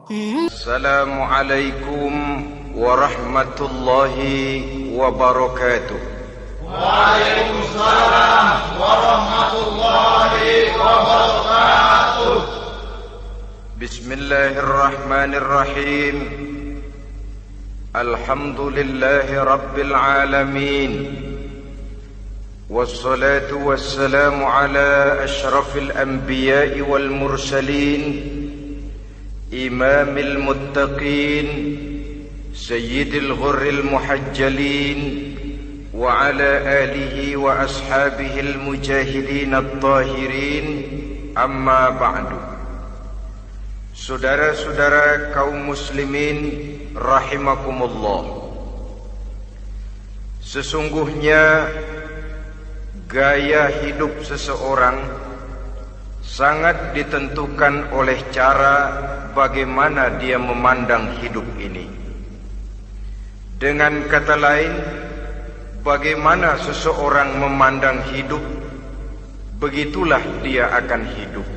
Assalamualaikum warahmatullahi wabarakatuh. Waalaikumsalam warahmatullahi wabarakatuh. Bismillahirrahmanirrahim. Alhamdulillahi rabbil alamin. Wassalatu wassalamu ala ashrafil anbiya'i wal mursalin, imamil muttaqin, sayyidil ghurril muhajjalin, wa ala alihi wa ashabihil mujahidin at-tahirin. Amma ba'du. Saudara-saudara kaum muslimin rahimakumullah, sesungguhnya gaya hidup seseorang sangat ditentukan oleh cara bagaimana dia memandang hidup ini. Dengan kata lain, bagaimana seseorang memandang hidup, begitulah dia akan hidup.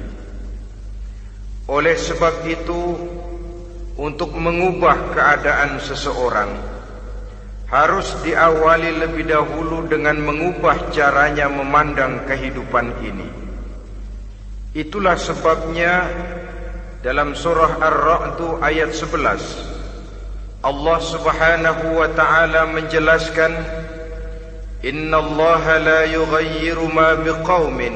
Oleh sebab itu, untuk mengubah keadaan seseorang harus diawali lebih dahulu dengan mengubah caranya memandang kehidupan ini. Itulah sebabnya dalam surah Ar-Ra'd ayat 11 Allah Subhanahu wa ta'ala menjelaskan, Innallaha la yughayyiru ma biqaumin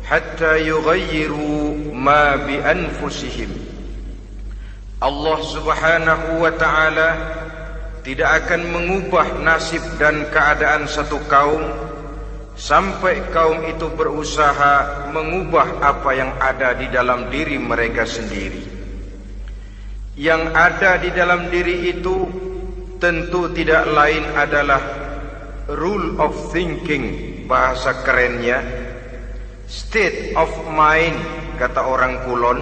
hatta yughayyiru ma bi anfusihim. Allah Subhanahu wa ta'ala tidak akan mengubah nasib dan keadaan satu kaum sampai kaum itu berusaha mengubah apa yang ada di dalam diri mereka sendiri. Yang ada di dalam diri itu tentu tidak lain adalah rule of thinking, bahasa kerennya state of mind, kata orang Kulon,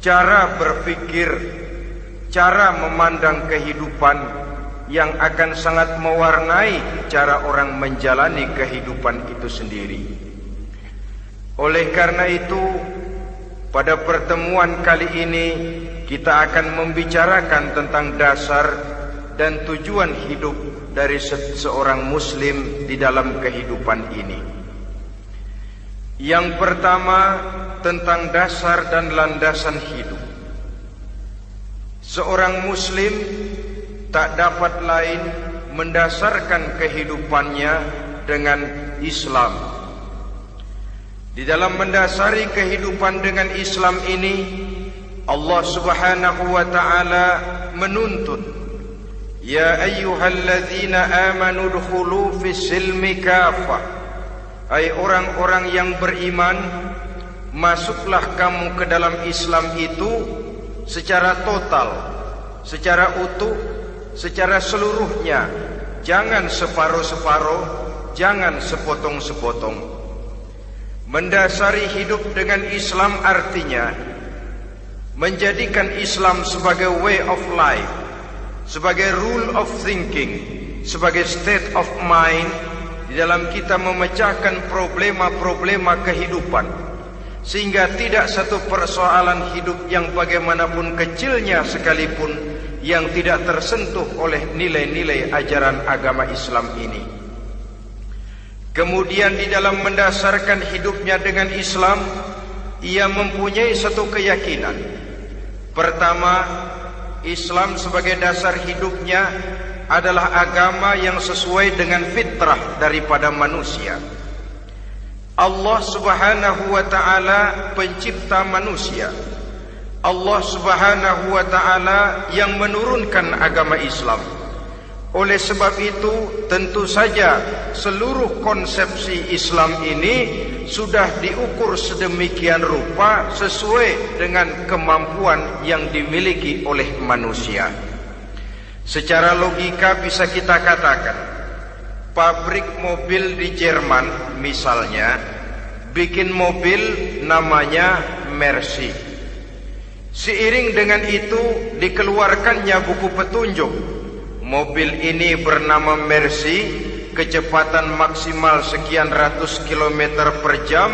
cara berpikir, cara memandang kehidupan yang akan sangat mewarnai cara orang menjalani kehidupan itu sendiri. Oleh karena itu, pada pertemuan kali ini kita akan membicarakan tentang dasar dan tujuan hidup dari seorang muslim di dalam kehidupan ini. Yang pertama, tentang dasar dan landasan hidup. Seorang muslim tak dapat lain mendasarkan kehidupannya dengan Islam. Di dalam mendasari kehidupan dengan Islam ini, Allah Subhanahu wa ta'ala menuntut, Ya ayyuhalladzina amanu dkhulu fis silmi kafah. Hai orang-orang yang beriman, masuklah kamu ke dalam Islam itu secara total, secara utuh, secara seluruhnya. Jangan separuh-separuh, jangan sepotong-sepotong. Mendasari hidup dengan Islam artinya menjadikan Islam sebagai way of life, sebagai rule of thinking, sebagai state of mind di dalam kita memecahkan problema-problema kehidupan, sehingga tidak satu persoalan hidup yang bagaimanapun kecilnya sekalipun yang tidak tersentuh oleh nilai-nilai ajaran agama Islam ini. Kemudian di dalam mendasarkan hidupnya dengan Islam, ia mempunyai satu keyakinan. Pertama, Islam sebagai dasar hidupnya adalah agama yang sesuai dengan fitrah daripada manusia. Allah Subhanahu wa ta'ala pencipta manusia. Allah Subhanahu wa ta'ala yang menurunkan agama Islam. Oleh sebab itu, tentu saja seluruh konsepsi Islam ini sudah diukur sedemikian rupa sesuai dengan kemampuan yang dimiliki oleh manusia. Secara logika bisa kita katakan, pabrik mobil di Jerman misalnya bikin mobil namanya Mercy. Seiring dengan itu dikeluarkannya buku petunjuk. Mobil ini bernama Mercy, kecepatan maksimal sekian ratus kilometer per jam,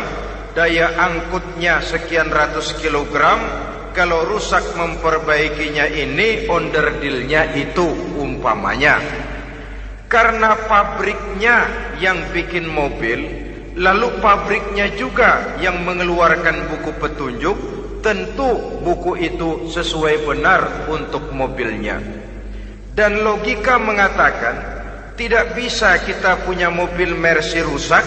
daya angkutnya sekian ratus kilogram, kalau rusak memperbaikinya ini onderdilnya itu umpamanya. Karena pabriknya yang bikin mobil, lalu pabriknya juga yang mengeluarkan buku petunjuk, tentu buku itu sesuai benar untuk mobilnya. Dan logika mengatakan tidak bisa kita punya mobil Mercy rusak,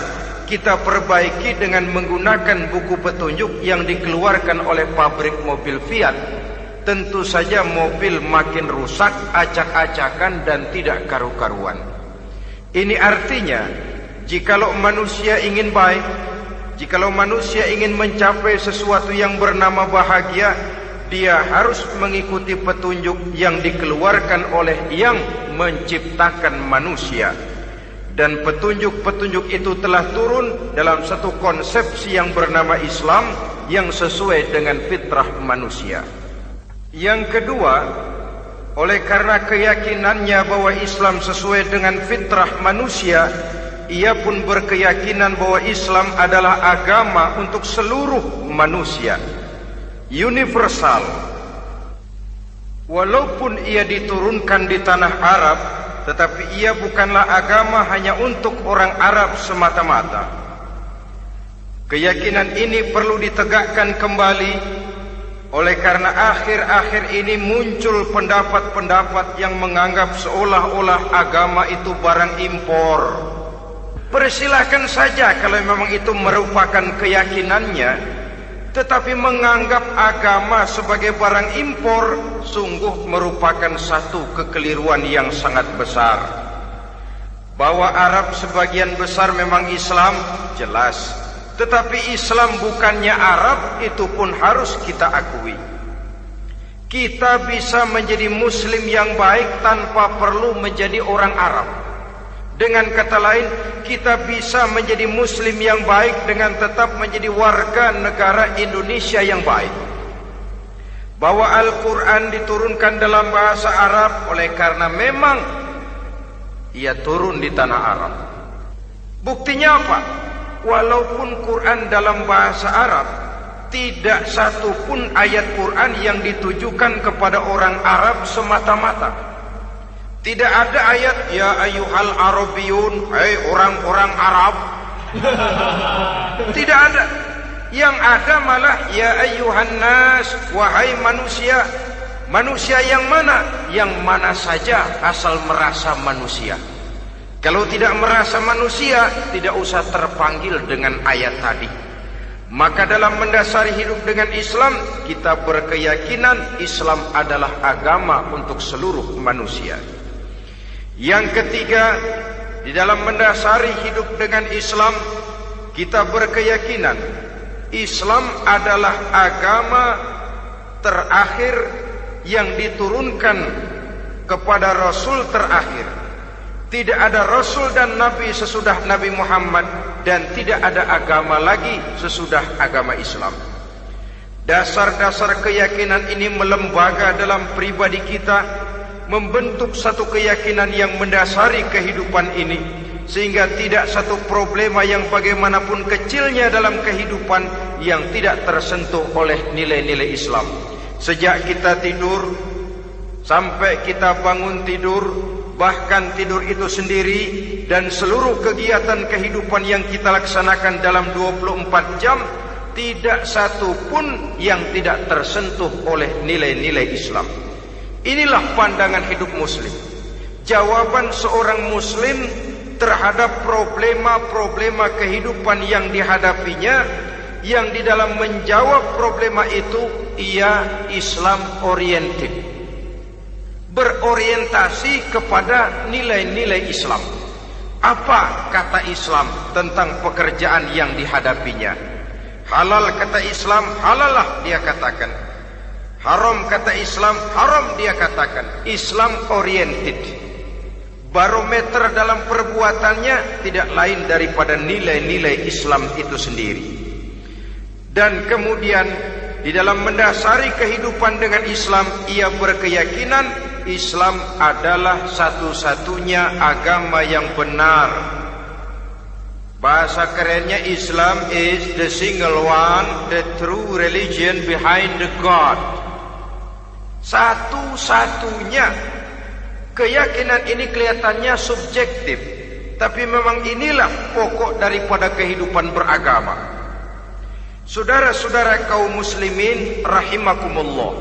kita perbaiki dengan menggunakan buku petunjuk yang dikeluarkan oleh pabrik mobil Fiat. Tentu saja mobil makin rusak, acak-acakan dan tidak karu-karuan. Ini artinya, jikalau manusia ingin baik, jikalau manusia ingin mencapai sesuatu yang bernama bahagia, dia harus mengikuti petunjuk yang dikeluarkan oleh yang menciptakan manusia. Dan petunjuk-petunjuk itu telah turun dalam satu konsepsi yang bernama Islam yang sesuai dengan fitrah manusia. Yang kedua, oleh karena keyakinannya bahwa Islam sesuai dengan fitrah manusia, ia pun berkeyakinan bahwa Islam adalah agama untuk seluruh manusia, universal. Walaupun ia diturunkan di tanah Arab, tetapi ia bukanlah agama hanya untuk orang Arab semata-mata. Keyakinan ini perlu ditegakkan kembali, oleh karena akhir-akhir ini muncul pendapat-pendapat yang menganggap seolah-olah agama itu barang impor. Persilahkan saja kalau memang itu merupakan keyakinannya, tetapi menganggap agama sebagai barang impor sungguh merupakan satu kekeliruan yang sangat besar. Bahwa Arab sebagian besar memang Islam, jelas. Tetapi Islam bukannya Arab, itu pun harus kita akui. Kita bisa menjadi Muslim yang baik tanpa perlu menjadi orang Arab. Dengan kata lain, kita bisa menjadi Muslim yang baik dengan tetap menjadi warga negara Indonesia yang baik. Bahwa Al-Quran diturunkan dalam bahasa Arab oleh karena memang ia turun di tanah Arab. Buktinya apa? Walaupun Quran dalam bahasa Arab, tidak satu pun ayat Quran yang ditujukan kepada orang Arab semata-mata. Tidak ada ayat ya ayyuhal arabiyun, hai orang-orang Arab. Tidak ada. Yang ada malah ya ayyuhan nas, wahai manusia. Manusia yang mana? Yang mana saja asal merasa manusia. Kalau tidak merasa manusia, tidak usah terpanggil dengan ayat tadi. Maka dalam mendasari hidup dengan Islam, kita berkeyakinan Islam adalah agama untuk seluruh manusia. Yang ketiga, di dalam mendasari hidup dengan Islam, kita berkeyakinan Islam adalah agama terakhir yang diturunkan kepada Rasul terakhir. Tidak ada Rasul dan Nabi sesudah Nabi Muhammad, dan tidak ada agama lagi sesudah agama Islam. Dasar-dasar keyakinan ini melembaga dalam pribadi kita, membentuk satu keyakinan yang mendasari kehidupan ini, sehingga tidak satu problema yang bagaimanapun kecilnya dalam kehidupan yang tidak tersentuh oleh nilai-nilai Islam. Sejak kita tidur sampai kita bangun tidur, bahkan tidur itu sendiri, dan seluruh kegiatan kehidupan yang kita laksanakan dalam 24 jam, tidak satu pun yang tidak tersentuh oleh nilai-nilai Islam. Inilah pandangan hidup Muslim. Jawaban seorang Muslim terhadap problema-problema kehidupan yang dihadapinya, yang di dalam menjawab problema itu ia Islam oriented, berorientasi kepada nilai-nilai Islam. Apa kata Islam tentang pekerjaan yang dihadapinya? Halal kata Islam, halalah dia katakan. Haram kata Islam, haram dia katakan. Islam oriented. Barometer dalam perbuatannya tidak lain daripada nilai-nilai Islam itu sendiri. Dan kemudian di dalam mendasari kehidupan dengan Islam, ia berkeyakinan Islam adalah satu-satunya agama yang benar. Bahasa kerennya, Islam is the single one, the true religion behind the God. Satu-satunya. Keyakinan ini kelihatannya subjektif, tapi memang inilah pokok daripada kehidupan beragama. Saudara-saudara kaum muslimin rahimakumullah,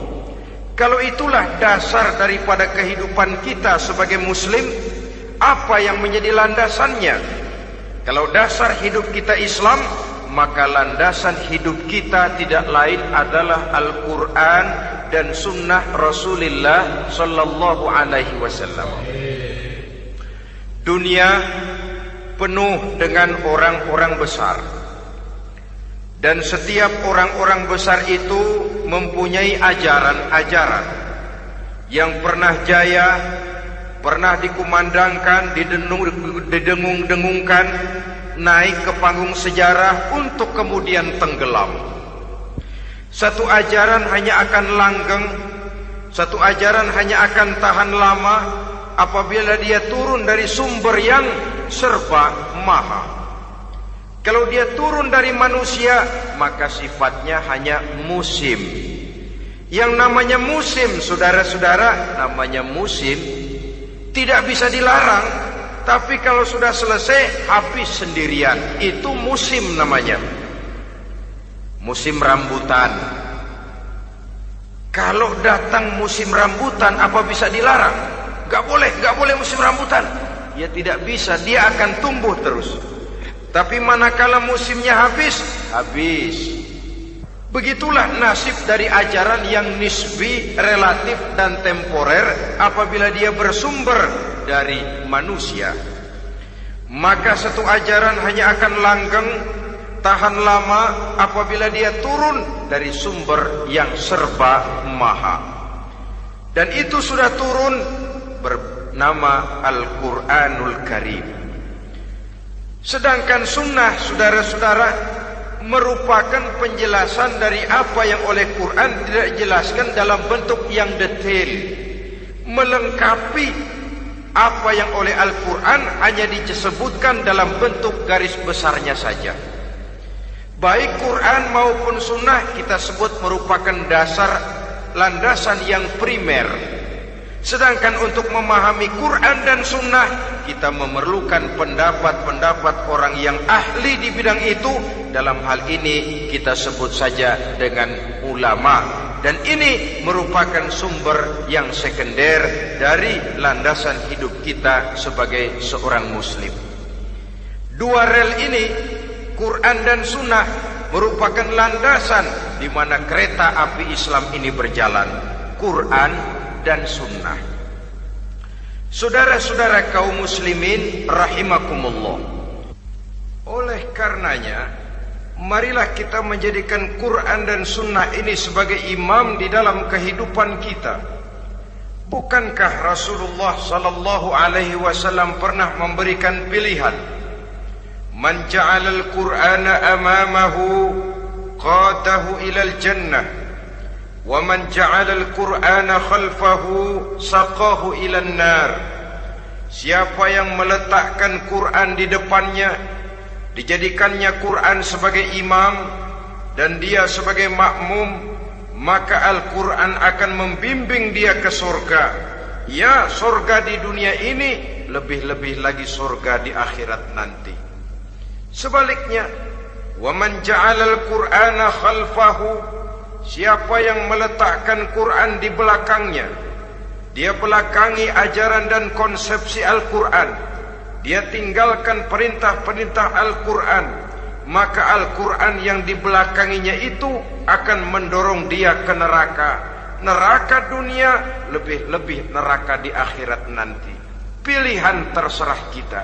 kalau itulah dasar daripada kehidupan kita sebagai muslim, apa yang menjadi landasannya? Kalau dasar hidup kita Islam, maka landasan hidup kita tidak lain adalah Al-Quran dan sunnah Rasulullah sallallahu alaihi wasallam. Dunia penuh dengan orang-orang besar, dan setiap orang-orang besar itu mempunyai ajaran-ajaran yang pernah jaya, pernah dikumandangkan, didengung-dengungkan, naik ke panggung sejarah untuk kemudian tenggelam. Satu ajaran hanya akan langgeng, satu ajaran hanya akan tahan lama apabila dia turun dari sumber yang serba maha. Kalau dia turun dari manusia, maka sifatnya hanya musim. Yang namanya musim, saudara-saudara, namanya musim tidak bisa dilarang, tapi kalau sudah selesai habis sendirian. Itu musim namanya. Musim rambutan. Kalau datang musim rambutan, apa bisa dilarang? Gak boleh musim rambutan. Ya tidak bisa, dia akan tumbuh terus. Tapi manakala musimnya habis. Begitulah nasib dari ajaran yang nisbi, relatif dan temporer apabila dia bersumber dari manusia. Maka satu ajaran hanya akan langgeng, tahan lama apabila dia turun dari sumber yang serba maha. Dan itu sudah turun bernama Al-Quranul Karim. Sedangkan sunnah, saudara-saudara, merupakan penjelasan dari apa yang oleh Quran tidak dijelaskan dalam bentuk yang detail, melengkapi apa yang oleh Al-Quran hanya disebutkan dalam bentuk garis besarnya saja. Baik Quran maupun sunnah kita sebut merupakan dasar, landasan yang primer. Sedangkan untuk memahami Quran dan sunnah, kita memerlukan pendapat-pendapat orang yang ahli di bidang itu. Dalam hal ini kita sebut saja dengan ulama. Dan ini merupakan sumber yang sekunder dari landasan hidup kita sebagai seorang muslim. Dua rel ini, Quran dan sunnah, merupakan landasan di mana kereta api Islam ini berjalan. Quran dan sunnah. Saudara-saudara kaum muslimin rahimakumullah, oleh karenanya marilah kita menjadikan Quran dan sunnah ini sebagai imam di dalam kehidupan kita. Bukankah Rasulullah sallallahu alaihi wasallam pernah memberikan pilihan, man ja'alal Qur'ana amamahu qadahu ilal jannah wa man ja'alal Qur'ana khalfahu saqahu ilan nar. Siapa yang meletakkan Quran di depannya, dijadikannya Quran sebagai imam dan dia sebagai makmum, maka Al-Quran akan membimbing dia ke surga. Ya, surga di dunia ini, lebih-lebih lagi surga di akhirat nanti. Sebaliknya, wa man ja'alal Qur'ana khalfahu, siapa yang meletakkan Quran di belakangnya, dia belakangi ajaran dan konsepsi Al-Quran, dia tinggalkan perintah-perintah Al-Quran, maka Al-Quran yang dibelakanginya itu akan mendorong dia ke neraka. Neraka dunia, lebih-lebih neraka di akhirat nanti. Pilihan terserah kita.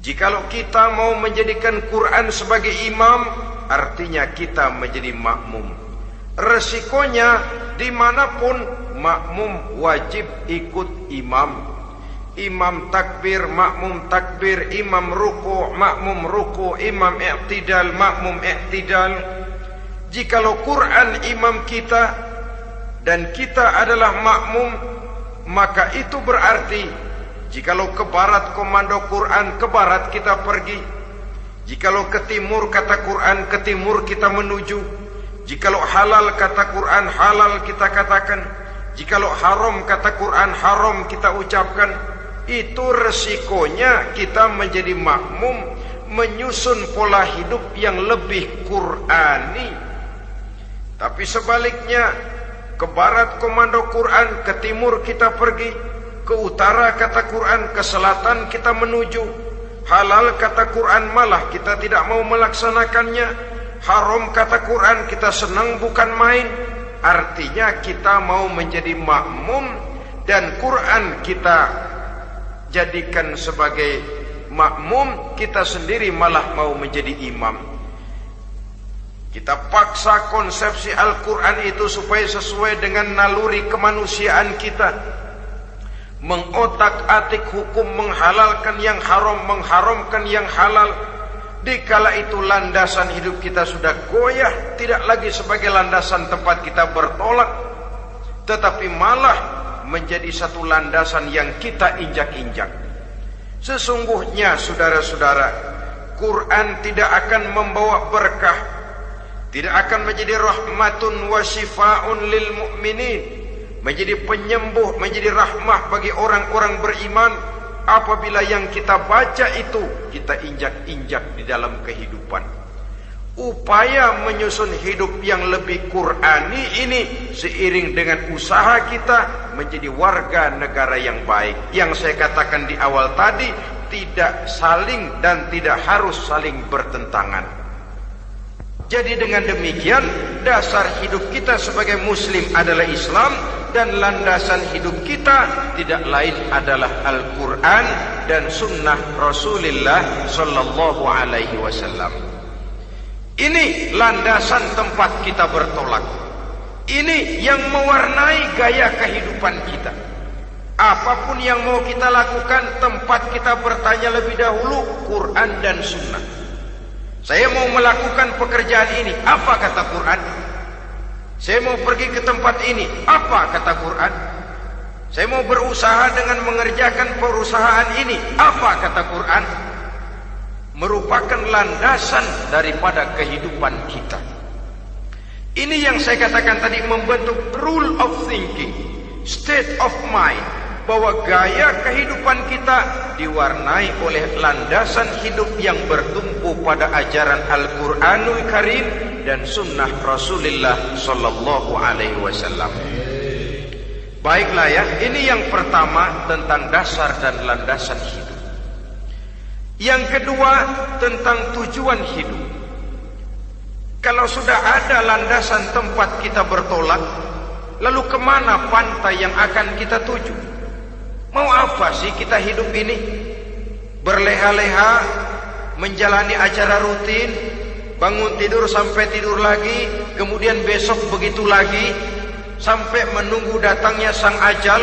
Jikalau kita mau menjadikan Quran sebagai imam, artinya kita menjadi makmum. Resikonya dimanapun, makmum wajib ikut imam. Imam takbir, makmum takbir, imam ruku', makmum ruku', imam i'tidal, makmum i'tidal. Jikalau Quran imam kita dan kita adalah makmum, maka itu berarti jikalau ke barat komando Quran, ke barat kita pergi. Jikalau ke timur kata Quran, ke timur kita menuju. Jikalau halal kata Quran halal kita katakan, jikalau haram kata Quran haram kita ucapkan. Itu resikonya kita menjadi makmum, menyusun pola hidup yang lebih Qurani. Tapi sebaliknya, ke barat komando Quran, ke timur kita pergi, ke utara kata Quran, ke selatan kita menuju. Halal kata Quran malah kita tidak mau melaksanakannya. Haram kata Quran kita senang bukan main. Artinya kita mau menjadi makmum, dan Quran kita jadikan sebagai makmum, kita sendiri malah mau menjadi imam. Kita paksa konsepsi Al-Quran itu supaya sesuai dengan naluri kemanusiaan kita, mengotak-atik hukum, menghalalkan yang haram, mengharamkan yang halal. Dikala itu landasan hidup kita sudah goyah, tidak lagi sebagai landasan tempat kita bertolak, tetapi malah menjadi satu landasan yang kita injak-injak. Sesungguhnya saudara-saudara, Quran tidak akan membawa berkah, tidak akan menjadi rahmatun wa syifaun lil mu'minin, menjadi penyembuh, menjadi rahmah bagi orang-orang beriman, apabila yang kita baca itu kita injak-injak di dalam kehidupan. Upaya menyusun hidup yang lebih Qurani ini seiring dengan usaha kita menjadi warga negara yang baik. Yang saya katakan di awal tadi, tidak saling dan tidak harus saling bertentangan. Jadi dengan demikian, dasar hidup kita sebagai muslim adalah Islam, dan landasan hidup kita tidak lain adalah Al-Quran dan sunnah Rasulullah sallallahu alaihi wasallam. Ini landasan tempat kita bertolak. Ini yang mewarnai gaya kehidupan kita. Apapun yang mau kita lakukan, tempat kita bertanya lebih dahulu Quran dan sunnah. Saya mau melakukan pekerjaan ini, apa kata Quran? Saya mau pergi ke tempat ini, apa kata Quran? Saya mau berusaha dengan mengerjakan perusahaan ini, apa kata Quran? Merupakan landasan daripada kehidupan kita. Ini yang saya katakan tadi, membentuk rule of thinking, state of mind, bahwa gaya kehidupan kita diwarnai oleh landasan hidup yang bertumpu pada ajaran Al-Quranul Karim dan sunnah Rasulullah sallallahu alaihi wasallam. Baiklah ya, ini yang pertama tentang dasar dan landasan hidup. Yang kedua tentang tujuan hidup. Kalau sudah ada landasan tempat kita bertolak, lalu kemana pantai yang akan kita tuju? Mau apa sih kita hidup ini? Berleha-leha, menjalani acara rutin, bangun tidur sampai tidur lagi, kemudian besok begitu lagi, sampai menunggu datangnya sang ajal?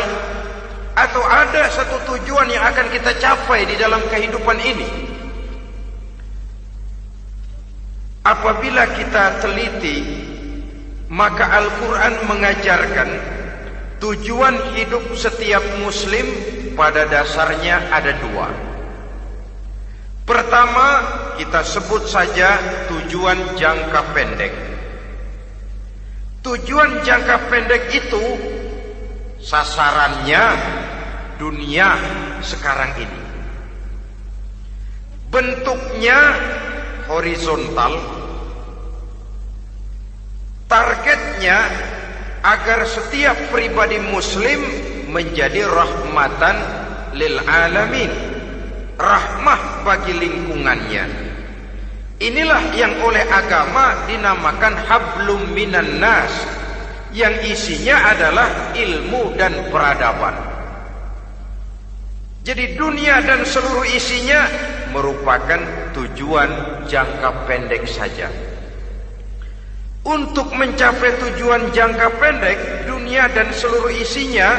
Atau ada satu tujuan yang akan kita capai di dalam kehidupan ini? Apabila kita teliti, maka Al-Quran mengajarkan tujuan hidup setiap muslim pada dasarnya ada dua. Pertama, kita sebut saja tujuan jangka pendek. Tujuan jangka pendek itu sasarannya dunia sekarang ini. Bentuknya horizontal. Targetnya agar setiap pribadi muslim menjadi rahmatan lil alamin, rahmah bagi lingkungannya. Inilah yang oleh agama dinamakan hablum minan nas, yang isinya adalah ilmu dan peradaban. Jadi dunia dan seluruh isinya merupakan tujuan jangka pendek saja. Untuk mencapai tujuan jangka pendek, dunia dan seluruh isinya,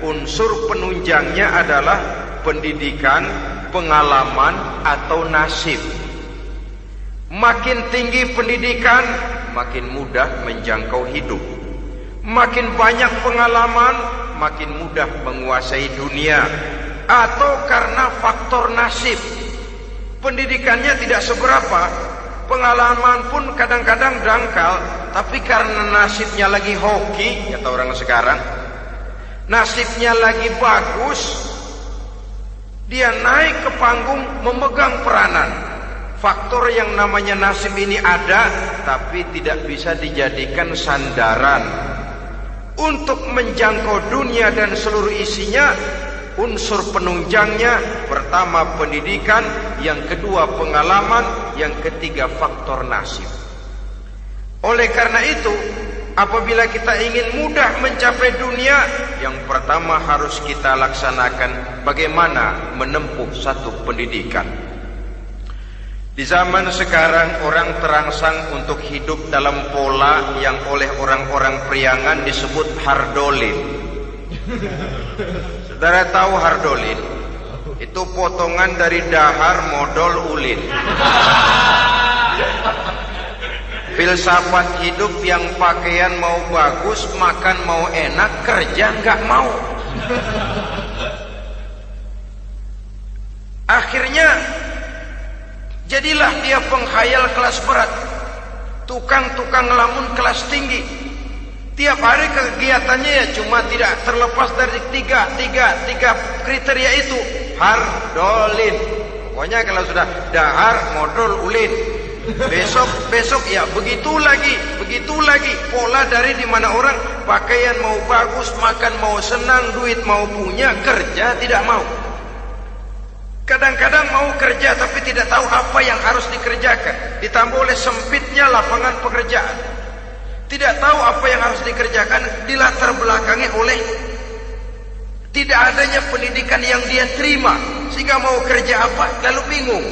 unsur penunjangnya adalah pendidikan, pengalaman, atau nasib. Makin tinggi pendidikan, makin mudah menjangkau hidup. Makin banyak pengalaman, makin mudah menguasai dunia. Atau karena faktor nasib, pendidikannya tidak seberapa, Pengalaman pun kadang-kadang dangkal, tapi karena nasibnya lagi hoki, kata orang sekarang, nasibnya lagi bagus, dia naik ke panggung memegang peranan. Faktor yang namanya nasib ini ada, tapi tidak bisa dijadikan sandaran. Untuk menjangkau dunia dan seluruh isinya, unsur penunjangnya pertama pendidikan, yang kedua pengalaman, yang ketiga faktor nasib. Oleh karena itu, apabila kita ingin mudah mencapai dunia, yang pertama harus kita laksanakan bagaimana menempuh satu pendidikan. Di zaman sekarang orang terangsang untuk hidup dalam pola yang oleh orang-orang priangan disebut hardolin. Saudara tahu hardolin? Itu potongan dari dahar modal ulin. Filsafat hidup yang pakaian mau bagus, makan mau enak, kerja nggak mau. Akhirnya jadilah dia penghayal kelas berat, tukang-tukang ngelamun kelas tinggi. Tiap hari kegiatannya ya cuma tidak terlepas dari tiga kriteria itu. Hardolin. Pokoknya kalau sudah dahar modal ulin, besok ya begitu lagi. Pola dari dimana orang pakaian mau bagus, makan mau senang, duit mau punya, kerja tidak mau. Kadang-kadang mau kerja tapi tidak tahu apa yang harus dikerjakan. Ditambah oleh sempitnya lapangan pekerjaan. Tidak tahu apa yang harus dikerjakan, dilatar belakangi oleh tidak adanya pendidikan yang dia terima, sehingga mau kerja apa lalu bingung.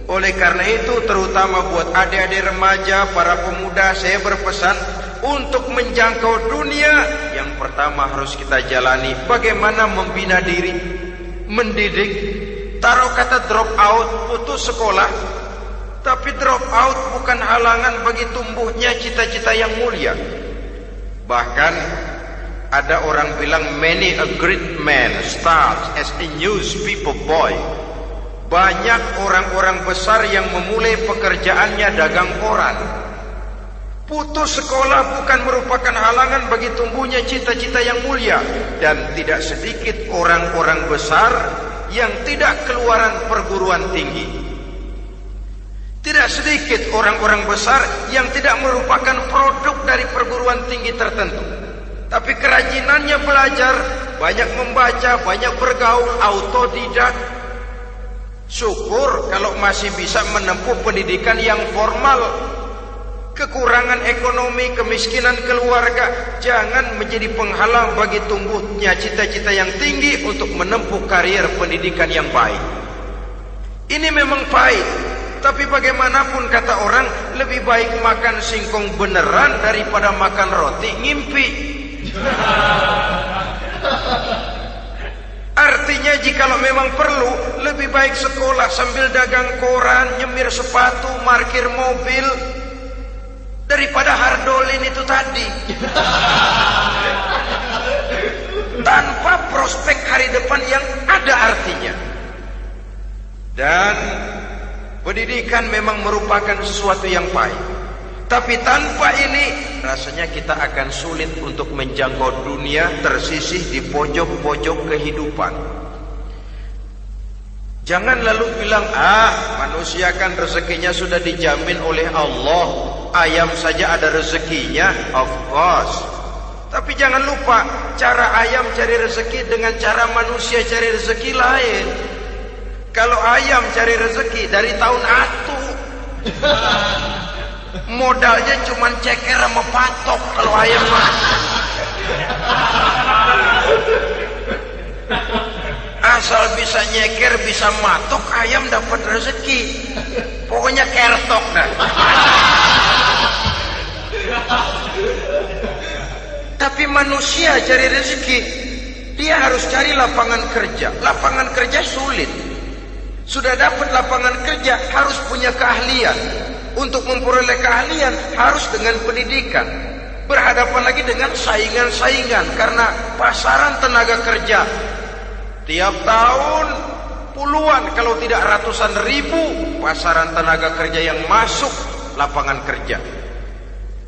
Oleh karena itu, terutama buat adik-adik remaja, para pemuda, saya berpesan untuk menjangkau dunia, yang pertama harus kita jalani bagaimana membina diri, mendidik. Taruh kata drop out, putus sekolah, tapi drop out bukan halangan bagi tumbuhnya cita-cita yang mulia. Bahkan ada orang bilang many a great man starts as a newspaper boy. Banyak orang-orang besar yang memulai pekerjaannya dagang koran. Putus sekolah bukan merupakan halangan bagi tumbuhnya cita-cita yang mulia. Dan tidak sedikit orang-orang besar yang tidak keluaran perguruan tinggi. Tidak sedikit orang-orang besar yang tidak merupakan produk dari perguruan tinggi tertentu, tapi kerajinannya belajar, banyak membaca, banyak bergaul, autodidak. Syukur kalau masih bisa menempuh pendidikan yang formal. Kekurangan ekonomi, kemiskinan keluarga jangan menjadi penghalang bagi tumbuhnya cita-cita yang tinggi untuk menempuh karier pendidikan yang baik. Ini memang pahit, tapi bagaimanapun kata orang, lebih baik makan singkong beneran daripada makan roti ngimpi. Artinya jikalau memang perlu, lebih baik sekolah sambil dagang koran, nyemir sepatu, parkir mobil, daripada hardolin itu tadi. Tanpa prospek hari depan yang ada artinya. Dan pendidikan memang merupakan sesuatu yang pahit, tapi tanpa ini rasanya kita akan sulit untuk menjangkau dunia, tersisih di pojok-pojok kehidupan. Jangan lalu bilang, manusia kan rezekinya sudah dijamin oleh Allah, ayam saja ada rezekinya. Of course. Tapi jangan lupa, cara ayam cari rezeki dengan cara manusia cari rezeki lain. Kalau ayam cari rezeki dari tahun atu, modalnya cuma ceker sama patok. Kalau ayam asal bisa nyeker, bisa matok, ayam dapat rezeki. Pokoknya kertok dah. Tapi manusia cari rezeki, dia harus cari lapangan kerja. Lapangan kerja sulit. Sudah dapat lapangan kerja, harus punya keahlian. Untuk memperoleh keahlian harus dengan pendidikan. Berhadapan lagi dengan saingan-saingan karena pasaran tenaga kerja tiap tahun puluhan kalau tidak ratusan ribu pasaran tenaga kerja yang masuk lapangan kerja.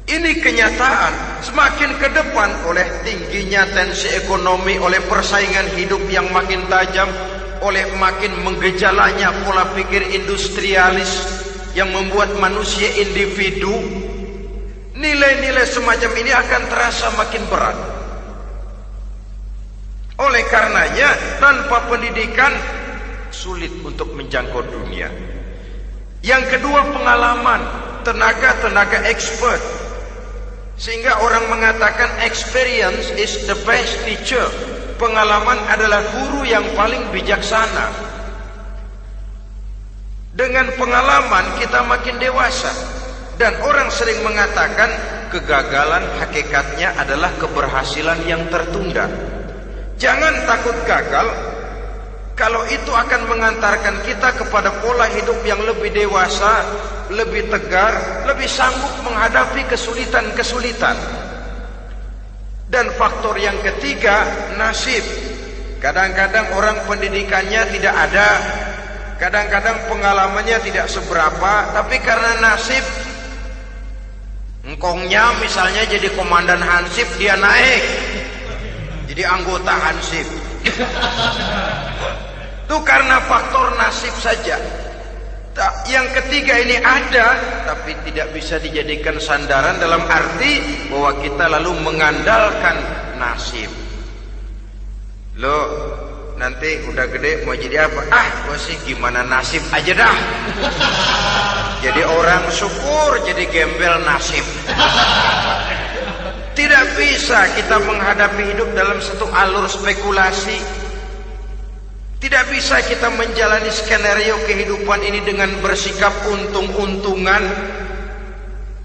Ini kenyataan. Semakin ke depan oleh tingginya tensi ekonomi, oleh persaingan hidup yang makin tajam, oleh makin menggejalanya pola pikir industrialis yang membuat manusia individu, nilai-nilai semacam ini akan terasa makin berat. Oleh karenanya tanpa pendidikan sulit untuk menjangkau dunia. Yang kedua, pengalaman, tenaga expert. Sehingga orang mengatakan experience is the best teacher. Pengalaman adalah guru yang paling bijaksana. Dengan pengalaman kita makin dewasa. Dan orang sering mengatakan kegagalan hakikatnya adalah keberhasilan yang tertunda. Jangan takut gagal, kalau itu akan mengantarkan kita kepada pola hidup yang lebih dewasa, lebih tegar, lebih sanggup menghadapi kesulitan-kesulitan. Dan faktor yang ketiga, nasib. Kadang-kadang orang pendidikannya tidak ada, kadang-kadang pengalamannya tidak seberapa, tapi karena nasib, engkongnya misalnya jadi komandan Hansip, dia naik jadi anggota Hansip. Itu karena faktor nasib saja. Yang ketiga ini ada, tapi tidak bisa dijadikan sandaran dalam arti bahwa kita lalu mengandalkan nasib. Lo nanti udah gede mau jadi apa? Gua sih gimana nasib aja dah. Jadi orang syukur, jadi gembel nasib. Tidak bisa kita menghadapi hidup dalam satu alur spekulasi. Tidak bisa kita menjalani skenario kehidupan ini dengan bersikap untung-untungan.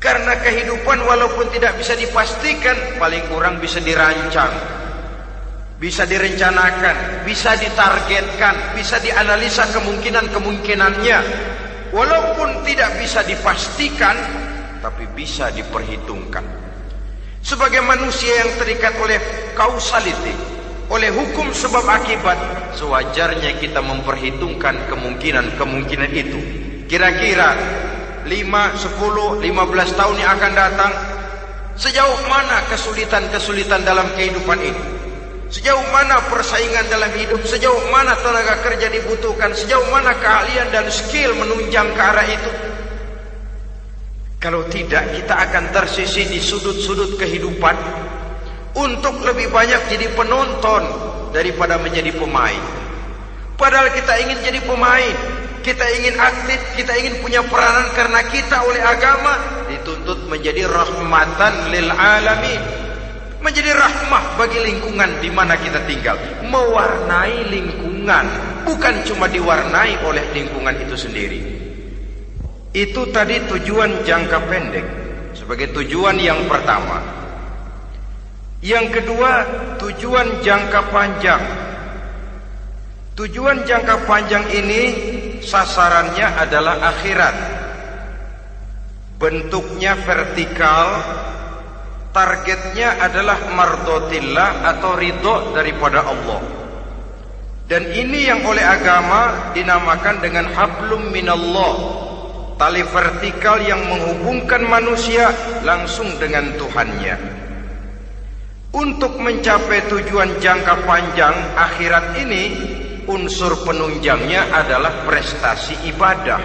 Karena kehidupan walaupun tidak bisa dipastikan, paling kurang bisa dirancang, bisa direncanakan, bisa ditargetkan, bisa dianalisa kemungkinan-kemungkinannya. Walaupun tidak bisa dipastikan, tapi bisa diperhitungkan. Sebagai manusia yang terikat oleh causality, oleh hukum sebab akibat, sewajarnya kita memperhitungkan kemungkinan-kemungkinan itu. Kira-kira 5, 10, 15 tahun yang akan datang, sejauh mana kesulitan-kesulitan dalam kehidupan ini, sejauh mana persaingan dalam hidup, sejauh mana tenaga kerja dibutuhkan, sejauh mana keahlian dan skill menunjang ke arah itu. Kalau tidak, kita akan tersisih di sudut-sudut kehidupan untuk lebih banyak jadi penonton daripada menjadi pemain. Padahal kita ingin jadi pemain, kita ingin aktif, kita ingin punya peranan karena kita oleh agama dituntut menjadi rahmatan lil alamin, menjadi rahmah bagi lingkungan di mana kita tinggal, mewarnai lingkungan, bukan cuma diwarnai oleh lingkungan itu sendiri. Itu tadi tujuan jangka pendek sebagai tujuan yang pertama. Yang kedua, tujuan jangka panjang. Tujuan jangka panjang ini sasarannya adalah akhirat. Bentuknya vertikal, targetnya adalah mardotillah atau ridho daripada Allah. Dan ini yang oleh agama dinamakan dengan hablum minallah, tali vertikal yang menghubungkan manusia langsung dengan Tuhannya. Untuk mencapai tujuan jangka panjang akhirat ini, unsur penunjangnya adalah prestasi ibadah.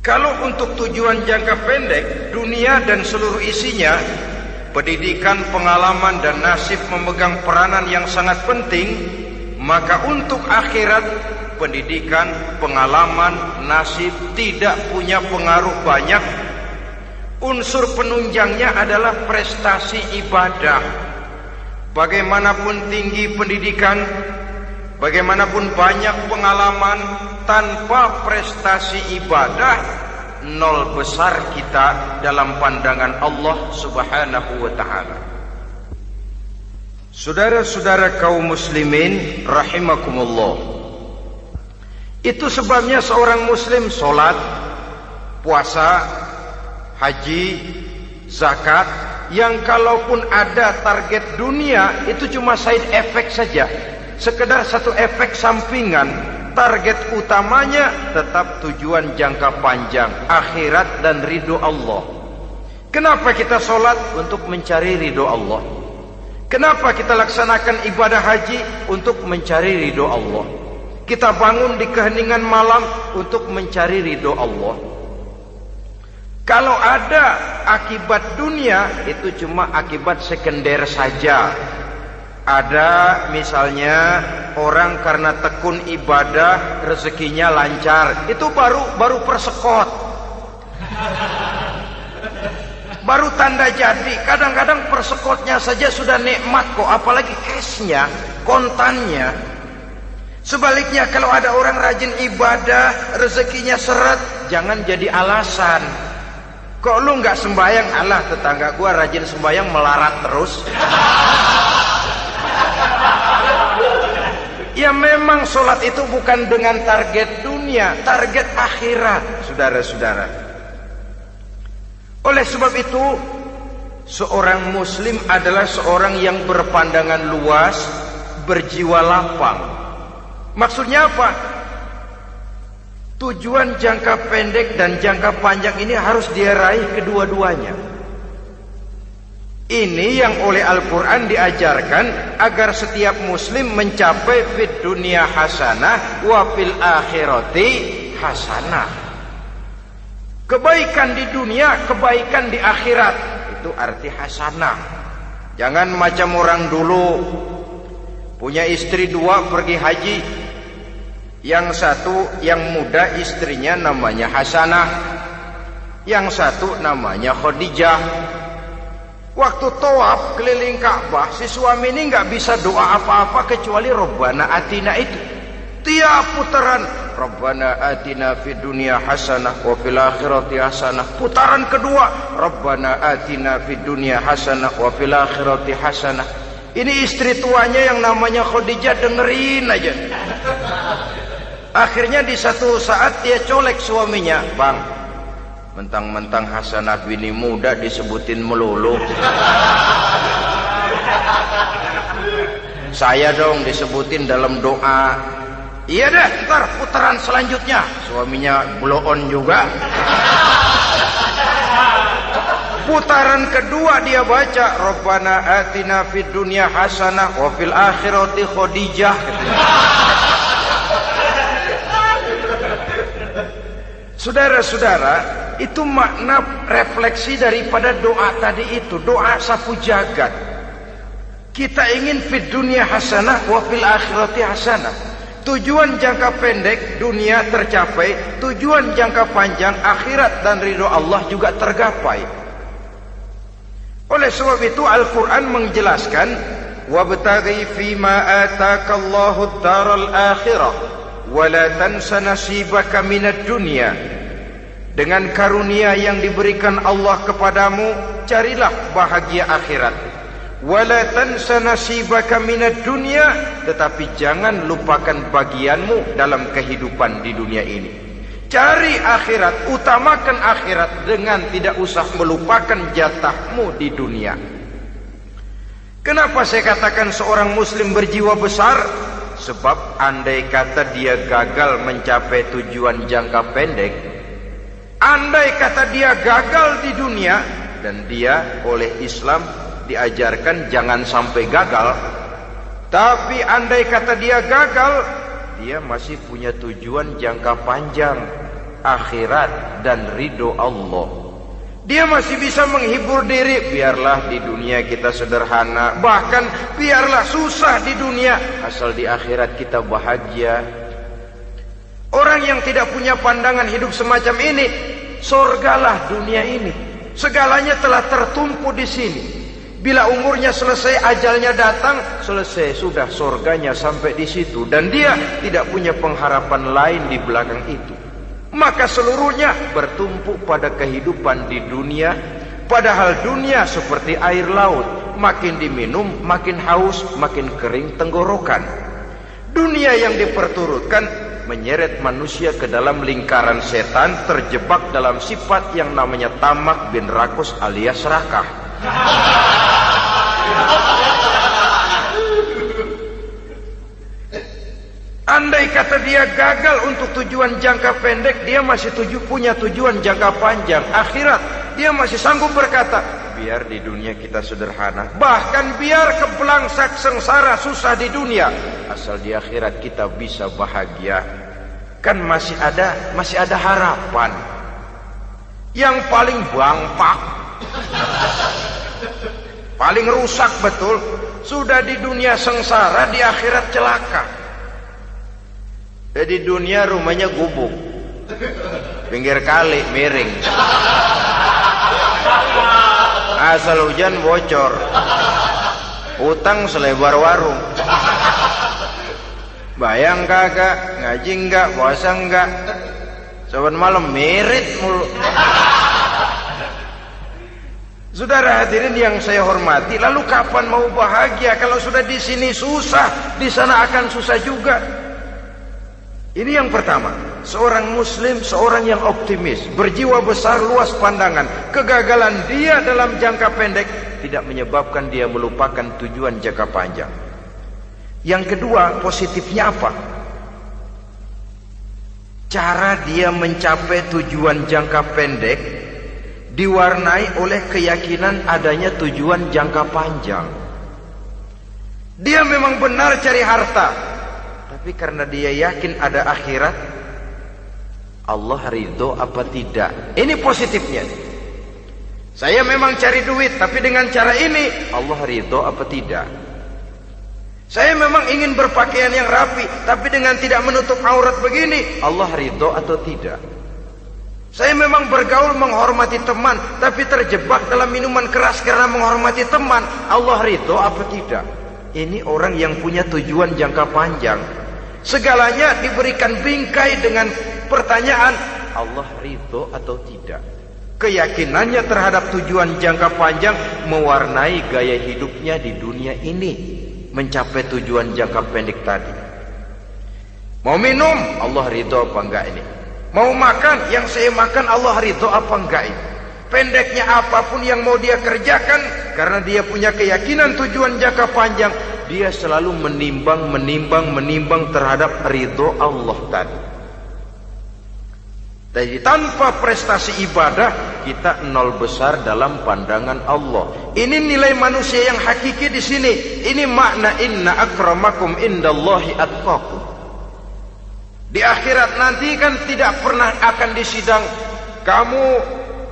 Kalau untuk tujuan jangka pendek, dunia dan seluruh isinya, pendidikan, pengalaman dan nasib memegang peranan yang sangat penting, maka untuk akhirat, pendidikan, pengalaman, nasib tidak punya pengaruh banyak. Unsur penunjangnya adalah prestasi ibadah. Bagaimanapun tinggi pendidikan, bagaimanapun banyak pengalaman, tanpa prestasi ibadah, nol besar kita dalam pandangan Allah Subhanahu wa ta'ala. Saudara-saudara kaum muslimin rahimakumullah, itu sebabnya seorang muslim sholat, puasa, haji, zakat, yang kalaupun ada target dunia itu cuma side effect saja, sekedar satu efek sampingan. Target utamanya tetap tujuan jangka panjang, akhirat dan ridho Allah. Kenapa kita sholat? Untuk mencari ridho Allah. Kenapa kita laksanakan ibadah haji? Untuk mencari ridho Allah. Kita bangun di keheningan malam untuk mencari ridho Allah. Kalau ada akibat dunia, itu cuma akibat sekunder saja. Ada misalnya orang karena tekun ibadah rezekinya lancar, itu baru persekot, baru tanda jadi. Kadang-kadang persekotnya saja sudah nikmat kok, apalagi cashnya, kontannya. Sebaliknya kalau ada orang rajin ibadah rezekinya seret, jangan jadi alasan. Kok lu nggak sembahyang? Alah, tetangga gua rajin sembahyang melarat terus. Ya memang sholat itu bukan dengan target dunia, target akhirat, saudara-saudara. Oleh sebab itu, seorang muslim adalah seorang yang berpandangan luas, berjiwa lapang. Maksudnya apa? Tujuan jangka pendek dan jangka panjang ini harus dia raih kedua-duanya. Ini yang oleh Al-Quran diajarkan agar setiap muslim mencapai fid dunia hasanah wa fil akhirati hasanah. Kebaikan di dunia, kebaikan di akhirat. Itu arti hasanah. Jangan macam orang dulu, punya istri dua pergi haji. Yang satu yang muda istrinya namanya Hasanah, yang satu namanya Khadijah. Waktu tawaf keliling Ka'bah, si suami ini nggak bisa doa apa-apa kecuali Rabbana Atina itu. Tiap putaran Rabbana Atina fid dunya hasanah wa fil akhirati hasanah. Putaran kedua Rabbana Atina fid dunya hasanah wa fil akhirati hasanah. Ini istri tuanya yang namanya Khadijah dengerin aja. Akhirnya di satu saat dia colek suaminya, "Bang, mentang-mentang Hasanah bini muda disebutin melulu. Saya dong disebutin dalam doa." "Iya deh, ntar putaran selanjutnya." Suaminya blow on juga. Putaran kedua dia baca Rabbana Atina fid dunya hasanah wa fil akhirati Khadijah. Saudara-saudara, itu makna refleksi daripada doa tadi itu, doa sapu jagat. Kita ingin fid dunya hasanah wa fil akhirati hasanah. Tujuan jangka pendek dunia tercapai, tujuan jangka panjang akhirat dan ridho Allah juga tergapai. Oleh sebab itu Al-Quran menjelaskan, wabtaghi fima atakallahu ad-daral akhirah wala tansa nasibaka minad dunya. Dengan karunia yang diberikan Allah kepadamu, carilah bahagia akhirat. Wala tansa nasibaka minad dunya, tetapi jangan lupakan bagianmu dalam kehidupan di dunia ini. Cari akhirat, utamakan akhirat dengan tidak usah melupakan jatahmu di dunia. Kenapa saya katakan seorang muslim berjiwa besar? Sebab andai kata dia gagal mencapai tujuan jangka pendek, andai kata dia gagal di dunia, dan dia oleh Islam diajarkan jangan sampai gagal, tapi andai kata dia gagal, dia masih punya tujuan jangka panjang, akhirat dan ridho Allah. Dia masih bisa menghibur diri, biarlah di dunia kita sederhana, bahkan biarlah susah di dunia, asal di akhirat kita bahagia. Orang yang tidak punya pandangan hidup semacam ini, surgalah dunia ini, segalanya telah tertumpu di sini. Bila umurnya selesai, ajalnya datang, selesai sudah, surganya sampai di situ, dan dia tidak punya pengharapan lain di belakang itu. Maka seluruhnya bertumpu pada kehidupan di dunia. Padahal dunia seperti air laut, makin diminum makin haus, makin kering tenggorokan. Dunia yang diperturutkan menyeret manusia ke dalam lingkaran setan, terjebak dalam sifat yang namanya tamak bin rakus alias serakah. Andai kata dia gagal untuk tujuan jangka pendek, dia masih punya tujuan jangka panjang, akhirat. Dia masih sanggup berkata, biar di dunia kita sederhana, bahkan biar kebelangsak sengsara susah di dunia, asal di akhirat kita bisa bahagia. Kan masih ada harapan. Yang paling bangpak, paling rusak betul, sudah di dunia sengsara, di akhirat celaka. Di dunia rumahnya gubuk, pinggir kali miring, asal hujan bocor, utang selebar warung. Bayang kagak, ngaji enggak, puasa enggak, saban malam merit mulu. Saudara hadirin yang saya hormati, lalu kapan mau bahagia kalau sudah di sini susah, di sana akan susah juga. Ini yang pertama, seorang muslim, seorang yang optimis, berjiwa besar, luas pandangan. Kegagalan dia dalam jangka pendek tidak menyebabkan dia melupakan tujuan jangka panjang. Yang kedua, positifnya apa? Cara dia mencapai tujuan jangka pendek diwarnai oleh keyakinan adanya tujuan jangka panjang. Dia memang benar cari harta, tapi karena dia yakin ada akhirat, Allah ridho apa tidak. Ini positifnya. Saya memang cari duit, tapi dengan cara ini Allah ridho apa tidak. Saya memang ingin berpakaian yang rapi, tapi dengan tidak menutup aurat begini, Allah ridho atau tidak. Saya memang bergaul menghormati teman, tapi terjebak dalam minuman keras karena menghormati teman, Allah ridho apa tidak. Ini orang yang punya tujuan jangka panjang. Segalanya diberikan bingkai dengan pertanyaan, Allah ridho atau tidak. Keyakinannya terhadap tujuan jangka panjang mewarnai gaya hidupnya di dunia ini, mencapai tujuan jangka pendek tadi. Mau minum, Allah ridho apa enggak ini? Mau makan, yang saya makan Allah ridho apa enggak ini? Pendeknya apapun yang mau dia kerjakan, karena dia punya keyakinan tujuan jangka panjang, dia selalu menimbang terhadap ridho Allah tadi. Jadi tanpa prestasi ibadah, kita nol besar dalam pandangan Allah. Ini nilai manusia yang hakiki di sini. Ini makna inna akramakum indallahi atqakum. Di akhirat nanti kan tidak pernah akan disidang, kamu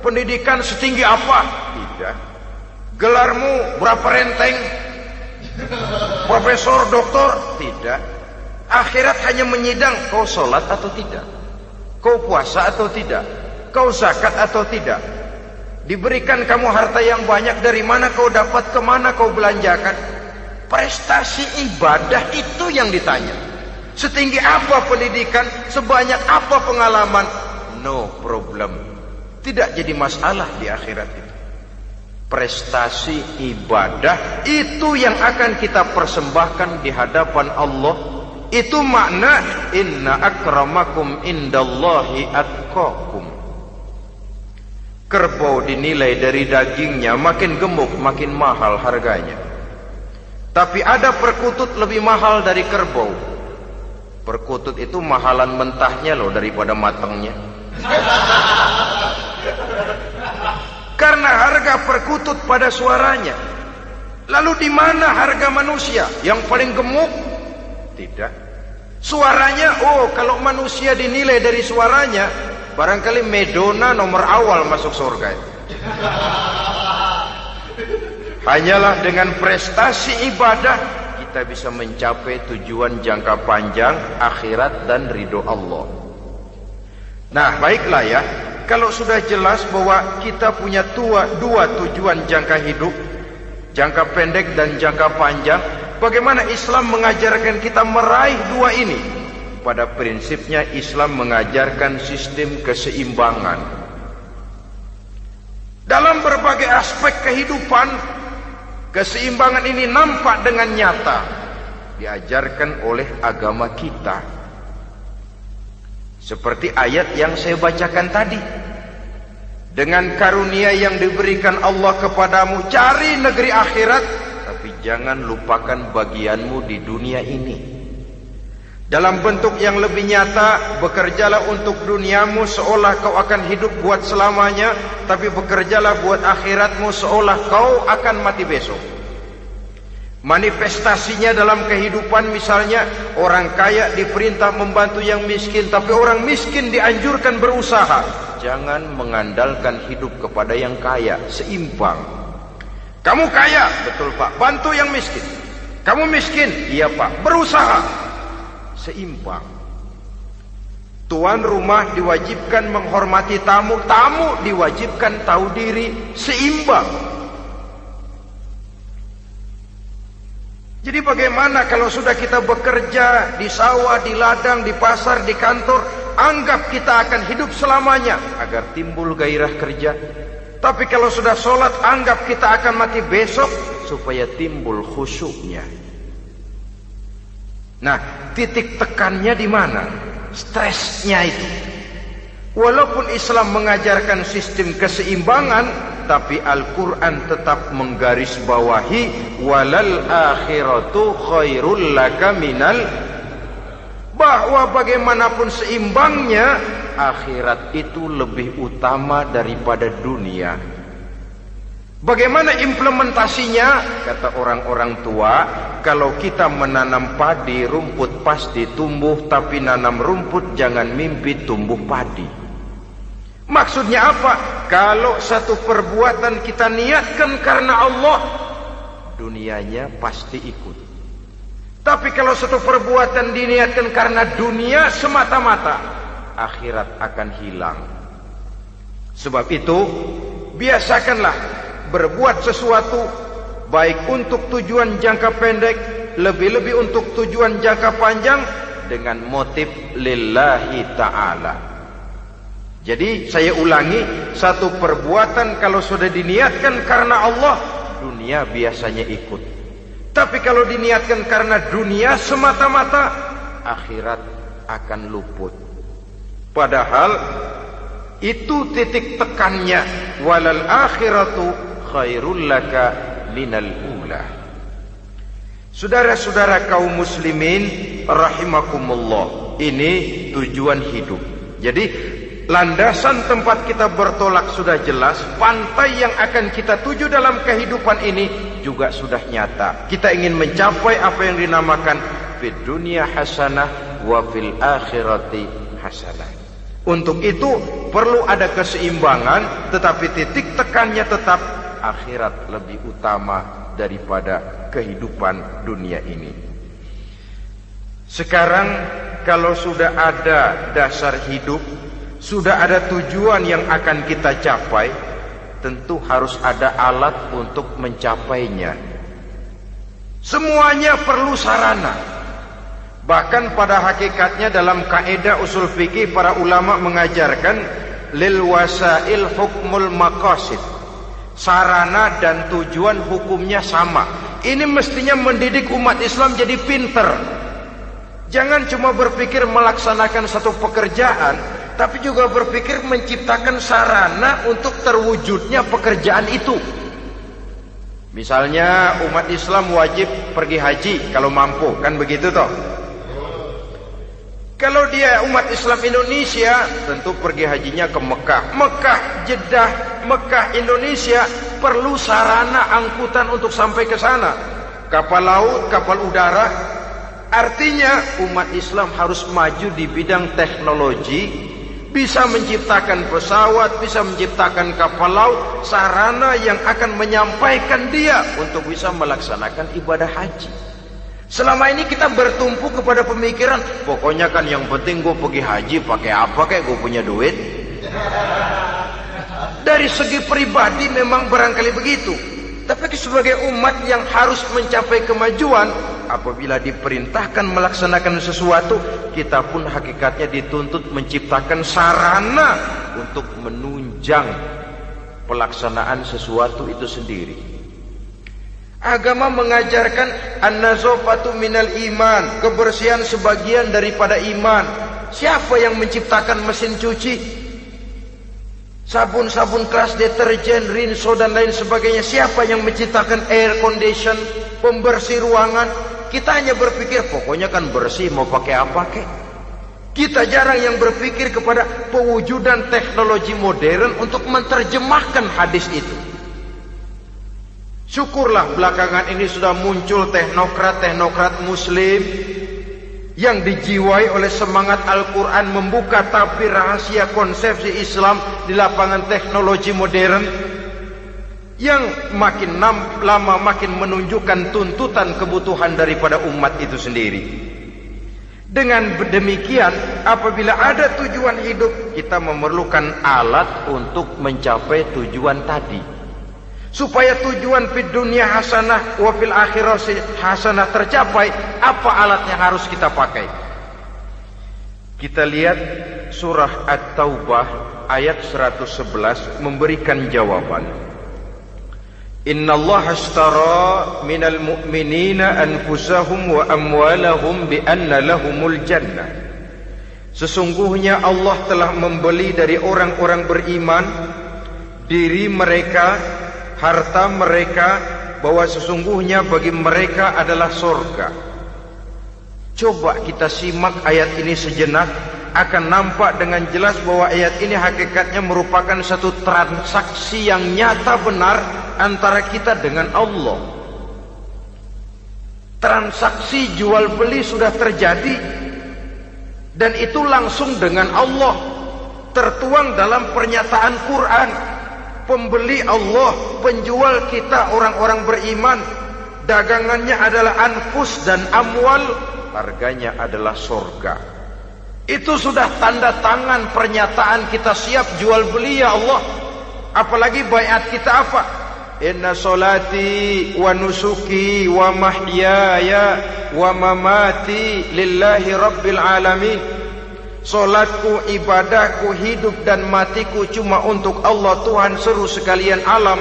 pendidikan setinggi apa? Tidak. Gelarmu berapa renteng? Profesor, doktor? Tidak. Akhirat hanya menyidang kau sholat atau tidak, kau puasa atau tidak, kau zakat atau tidak. Diberikan kamu harta yang banyak, dari mana kau dapat, kemana kau belanjakan. Prestasi ibadah itu yang ditanya. Setinggi apa pendidikan, sebanyak apa pengalaman, no problem, tidak jadi masalah di akhirat itu. Prestasi ibadah itu yang akan kita persembahkan di hadapan Allah. Itu makna inna akramakum indallahi atqakum. Kerbau dinilai dari dagingnya, makin gemuk makin mahal harganya. Tapi ada perkutut lebih mahal dari kerbau. Perkutut itu mahalan mentahnya loh daripada matangnya. Karena harga perkutut pada suaranya. Lalu di mana harga manusia yang paling gemuk? Tidak. Suaranya, oh kalau manusia dinilai dari suaranya, barangkali Madonna nomor awal masuk surga. Hanyalah dengan prestasi ibadah kita bisa mencapai tujuan jangka panjang, akhirat dan ridho Allah. Nah baiklah ya, kalau sudah jelas bahwa kita punya dua tujuan jangka hidup, jangka pendek dan jangka panjang, bagaimana Islam mengajarkan kita meraih dua ini? Pada prinsipnya Islam mengajarkan sistem keseimbangan. Dalam berbagai aspek kehidupan, keseimbangan ini nampak dengan nyata diajarkan oleh agama kita. Seperti ayat yang saya bacakan tadi. Dengan karunia yang diberikan Allah kepadamu, cari negeri akhirat, tapi jangan lupakan bagianmu di dunia ini. Dalam bentuk yang lebih nyata, bekerjalah untuk duniamu seolah kau akan hidup buat selamanya, tapi bekerjalah buat akhiratmu seolah kau akan mati besok. Manifestasinya dalam kehidupan, misalnya orang kaya diperintah membantu yang miskin, tapi orang miskin dianjurkan berusaha. Jangan mengandalkan hidup kepada yang kaya, seimbang. Kamu kaya, betul Pak, bantu yang miskin. Kamu miskin, iya Pak, berusaha, seimbang. Tuan rumah diwajibkan menghormati tamu, tamu diwajibkan tahu diri, seimbang. Jadi bagaimana kalau sudah kita bekerja di sawah, di ladang, di pasar, di kantor, anggap kita akan hidup selamanya agar timbul gairah kerja. Tapi kalau sudah sholat, anggap kita akan mati besok supaya timbul khusyuknya. Nah, titik tekannya di mana? Stresnya itu. Walaupun Islam mengajarkan sistem keseimbangan, tapi Al-Quran tetap menggarisbawahi walal akhiratu khairul laka minal, bahwa bagaimanapun seimbangnya, akhirat itu lebih utama daripada dunia. Bagaimana implementasinya? Kata orang-orang tua, kalau kita menanam padi, rumput pasti tumbuh, tapi nanam rumput jangan mimpi tumbuh padi. Maksudnya apa? Kalau satu perbuatan kita niatkan karena Allah, dunianya pasti ikut. Tapi kalau satu perbuatan diniatkan karena dunia semata-mata, akhirat akan hilang. Sebab itu, biasakanlah berbuat sesuatu baik untuk tujuan jangka pendek, lebih-lebih untuk tujuan jangka panjang, dengan motif lillahi ta'ala. Jadi saya ulangi, satu perbuatan kalau sudah diniatkan karena Allah, dunia biasanya ikut. Tapi kalau diniatkan karena dunia semata-mata, akhirat akan luput. Padahal itu titik tekannya, walal akhiratu khairul laka minal ula. Saudara-saudara kaum muslimin rahimakumullah, ini tujuan hidup. Jadi landasan tempat kita bertolak sudah jelas, pantai yang akan kita tuju dalam kehidupan ini juga sudah nyata. Kita ingin mencapai apa yang dinamakan fid dunya hasanah wa fil akhirati hasanah. Untuk itu perlu ada keseimbangan, tetapi titik tekannya tetap akhirat lebih utama daripada kehidupan dunia ini. Sekarang kalau sudah ada dasar hidup, sudah ada tujuan yang akan kita capai, tentu harus ada alat untuk mencapainya. Semuanya perlu sarana. Bahkan pada hakikatnya dalam kaidah usul fikih, para ulama mengajarkan lil wasail hukmul maqasid. Sarana dan tujuan hukumnya sama. Ini mestinya mendidik umat Islam jadi pinter. Jangan cuma berpikir melaksanakan satu pekerjaan, tapi juga berpikir menciptakan sarana untuk terwujudnya pekerjaan itu. Misalnya umat Islam wajib pergi haji kalau mampu, kan begitu toh? Kalau dia umat Islam Indonesia, tentu pergi hajinya ke Mekah. Mekah, Jeddah, Mekah, Indonesia, perlu sarana angkutan untuk sampai ke sana. Kapal laut, kapal udara. Artinya umat Islam harus maju di bidang teknologi, bisa menciptakan pesawat, bisa menciptakan kapal laut, sarana yang akan menyampaikan dia untuk bisa melaksanakan ibadah haji. Selama ini kita bertumpu kepada pemikiran, pokoknya kan yang penting gue pergi haji, pakai apa kayak gue punya duit. Dari segi pribadi memang barangkali begitu, tapi sebagai umat yang harus mencapai kemajuan, apabila diperintahkan melaksanakan sesuatu, kita pun hakikatnya dituntut menciptakan sarana untuk menunjang pelaksanaan sesuatu itu sendiri. Agama mengajarkan an-nazafatu minal iman, kebersihan sebagian daripada iman. Siapa yang menciptakan mesin cuci, sabun-sabun keras, deterjen, rinso dan lain sebagainya? Siapa yang menciptakan air condition, pembersih ruangan? Kita hanya berpikir pokoknya kan bersih, mau pakai apa kek. Kita jarang yang berpikir kepada pewujudan teknologi modern untuk menerjemahkan hadis itu. Syukurlah belakangan ini sudah muncul teknokrat-teknokrat muslim yang dijiwai oleh semangat Al-Quran membuka tabir rahasia konsepsi Islam di lapangan teknologi modern yang makin lama makin menunjukkan tuntutan kebutuhan daripada umat itu sendiri. Dengan demikian, apabila ada tujuan hidup, kita memerlukan alat untuk mencapai tujuan tadi. Supaya tujuan fid dunya hasanah wa fil akhirati hasanah tercapai, apa alat yang harus kita pakai? Kita lihat surah At-Taubah ayat 111 memberikan jawaban. Innallaha ashtara minal mu'minina anfusahum wa amwalahum bi anna lahumul jannah. Sesungguhnya Allah telah membeli dari orang-orang beriman diri mereka, harta mereka, bahwa sesungguhnya bagi mereka adalah surga. Coba kita simak ayat ini sejenak, akan nampak dengan jelas bahwa ayat ini hakikatnya merupakan satu transaksi yang nyata benar antara kita dengan Allah. Transaksi jual beli sudah terjadi, dan itu langsung dengan Allah, tertuang dalam pernyataan Quran. Pembeli Allah, penjual kita orang-orang beriman. Dagangannya adalah anfus dan amwal, harganya adalah surga. Itu sudah tanda tangan pernyataan kita siap jual beli ya Allah. Apalagi baiat kita apa? Inna solati wa nusuki wa mahyaya wa mamati lillahi rabbil alamin. Solatku, ibadahku, hidup dan matiku cuma untuk Allah Tuhan seru sekalian alam.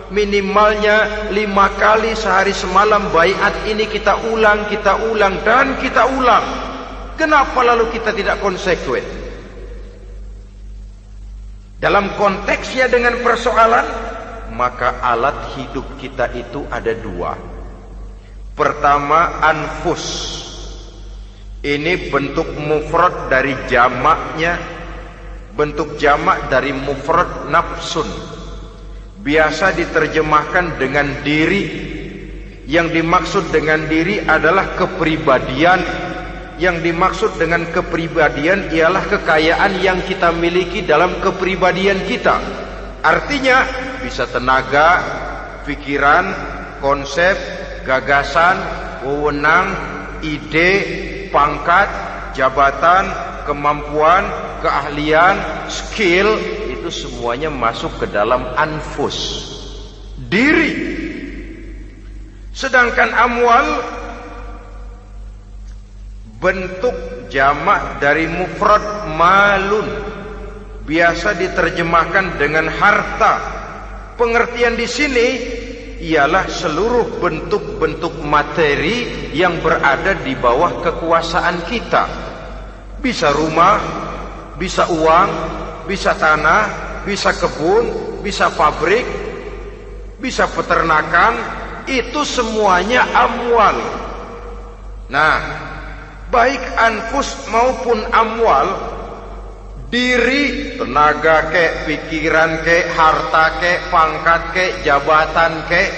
Minimalnya 5 kali sehari semalam baiat ini kita ulang dan kita ulang. Kenapa lalu kita tidak konsekuen? Dalam konteksnya dengan persoalan, maka alat hidup kita itu ada 2. Pertama, anfus. Ini bentuk mufrad dari jamaknya, bentuk jamak dari mufrad nafsun. Biasa diterjemahkan dengan diri. Yang dimaksud dengan diri adalah kepribadian. Yang dimaksud dengan kepribadian ialah kekayaan yang kita miliki dalam kepribadian kita. Artinya bisa tenaga, pikiran, konsep, gagasan, wewenang, ide, pangkat, jabatan, kemampuan, keahlian, skill, itu semuanya masuk ke dalam anfus, diri. Sedangkan amwal bentuk jamak dari mufrad malun, biasa diterjemahkan dengan harta. Pengertian di sini ialah seluruh bentuk-bentuk materi yang berada di bawah kekuasaan kita. Bisa rumah, bisa uang, bisa tanah, bisa kebun, bisa pabrik, bisa peternakan, itu semuanya amwal. Nah, baik anfus maupun amwal, diri, tenaga kek, pikiran kek, harta kek, pangkat kek, jabatan kek,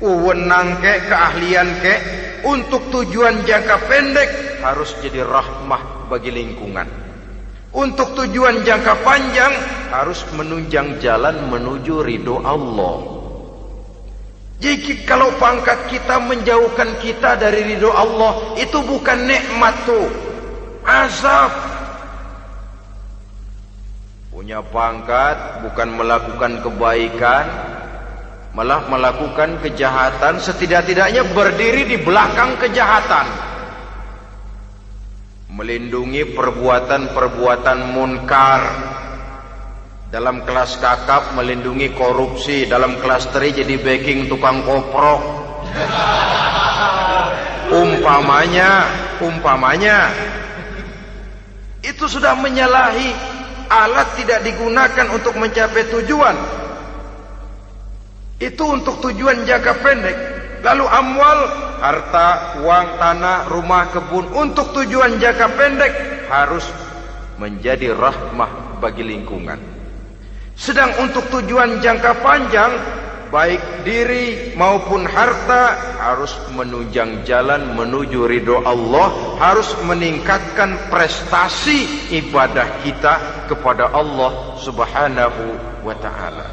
wewenang kek, keahlian kek, untuk tujuan jangka pendek harus jadi rahmah bagi lingkungan. Untuk tujuan jangka panjang harus menunjang jalan menuju ridho Allah. Jadi kalau pangkat kita menjauhkan kita dari ridho Allah, itu bukan nikmat tuh, azab. Punya pangkat bukan melakukan kebaikan, malah melakukan kejahatan, setidak-tidaknya berdiri di belakang kejahatan, melindungi perbuatan-perbuatan munkar. Dalam kelas kakap melindungi korupsi, dalam kelas teri jadi backing tukang koprok. Umpamanya itu sudah menyalahi. Alat tidak digunakan untuk mencapai tujuan. Itu untuk tujuan jangka pendek. Lalu amwal, harta, uang, tanah, rumah, kebun untuk tujuan jangka pendek harus menjadi rahmah bagi lingkungan. Sedang untuk tujuan jangka panjang, baik diri maupun harta harus menunjang jalan menuju ridho Allah, harus meningkatkan prestasi ibadah kita kepada Allah Subhanahu wa ta'ala.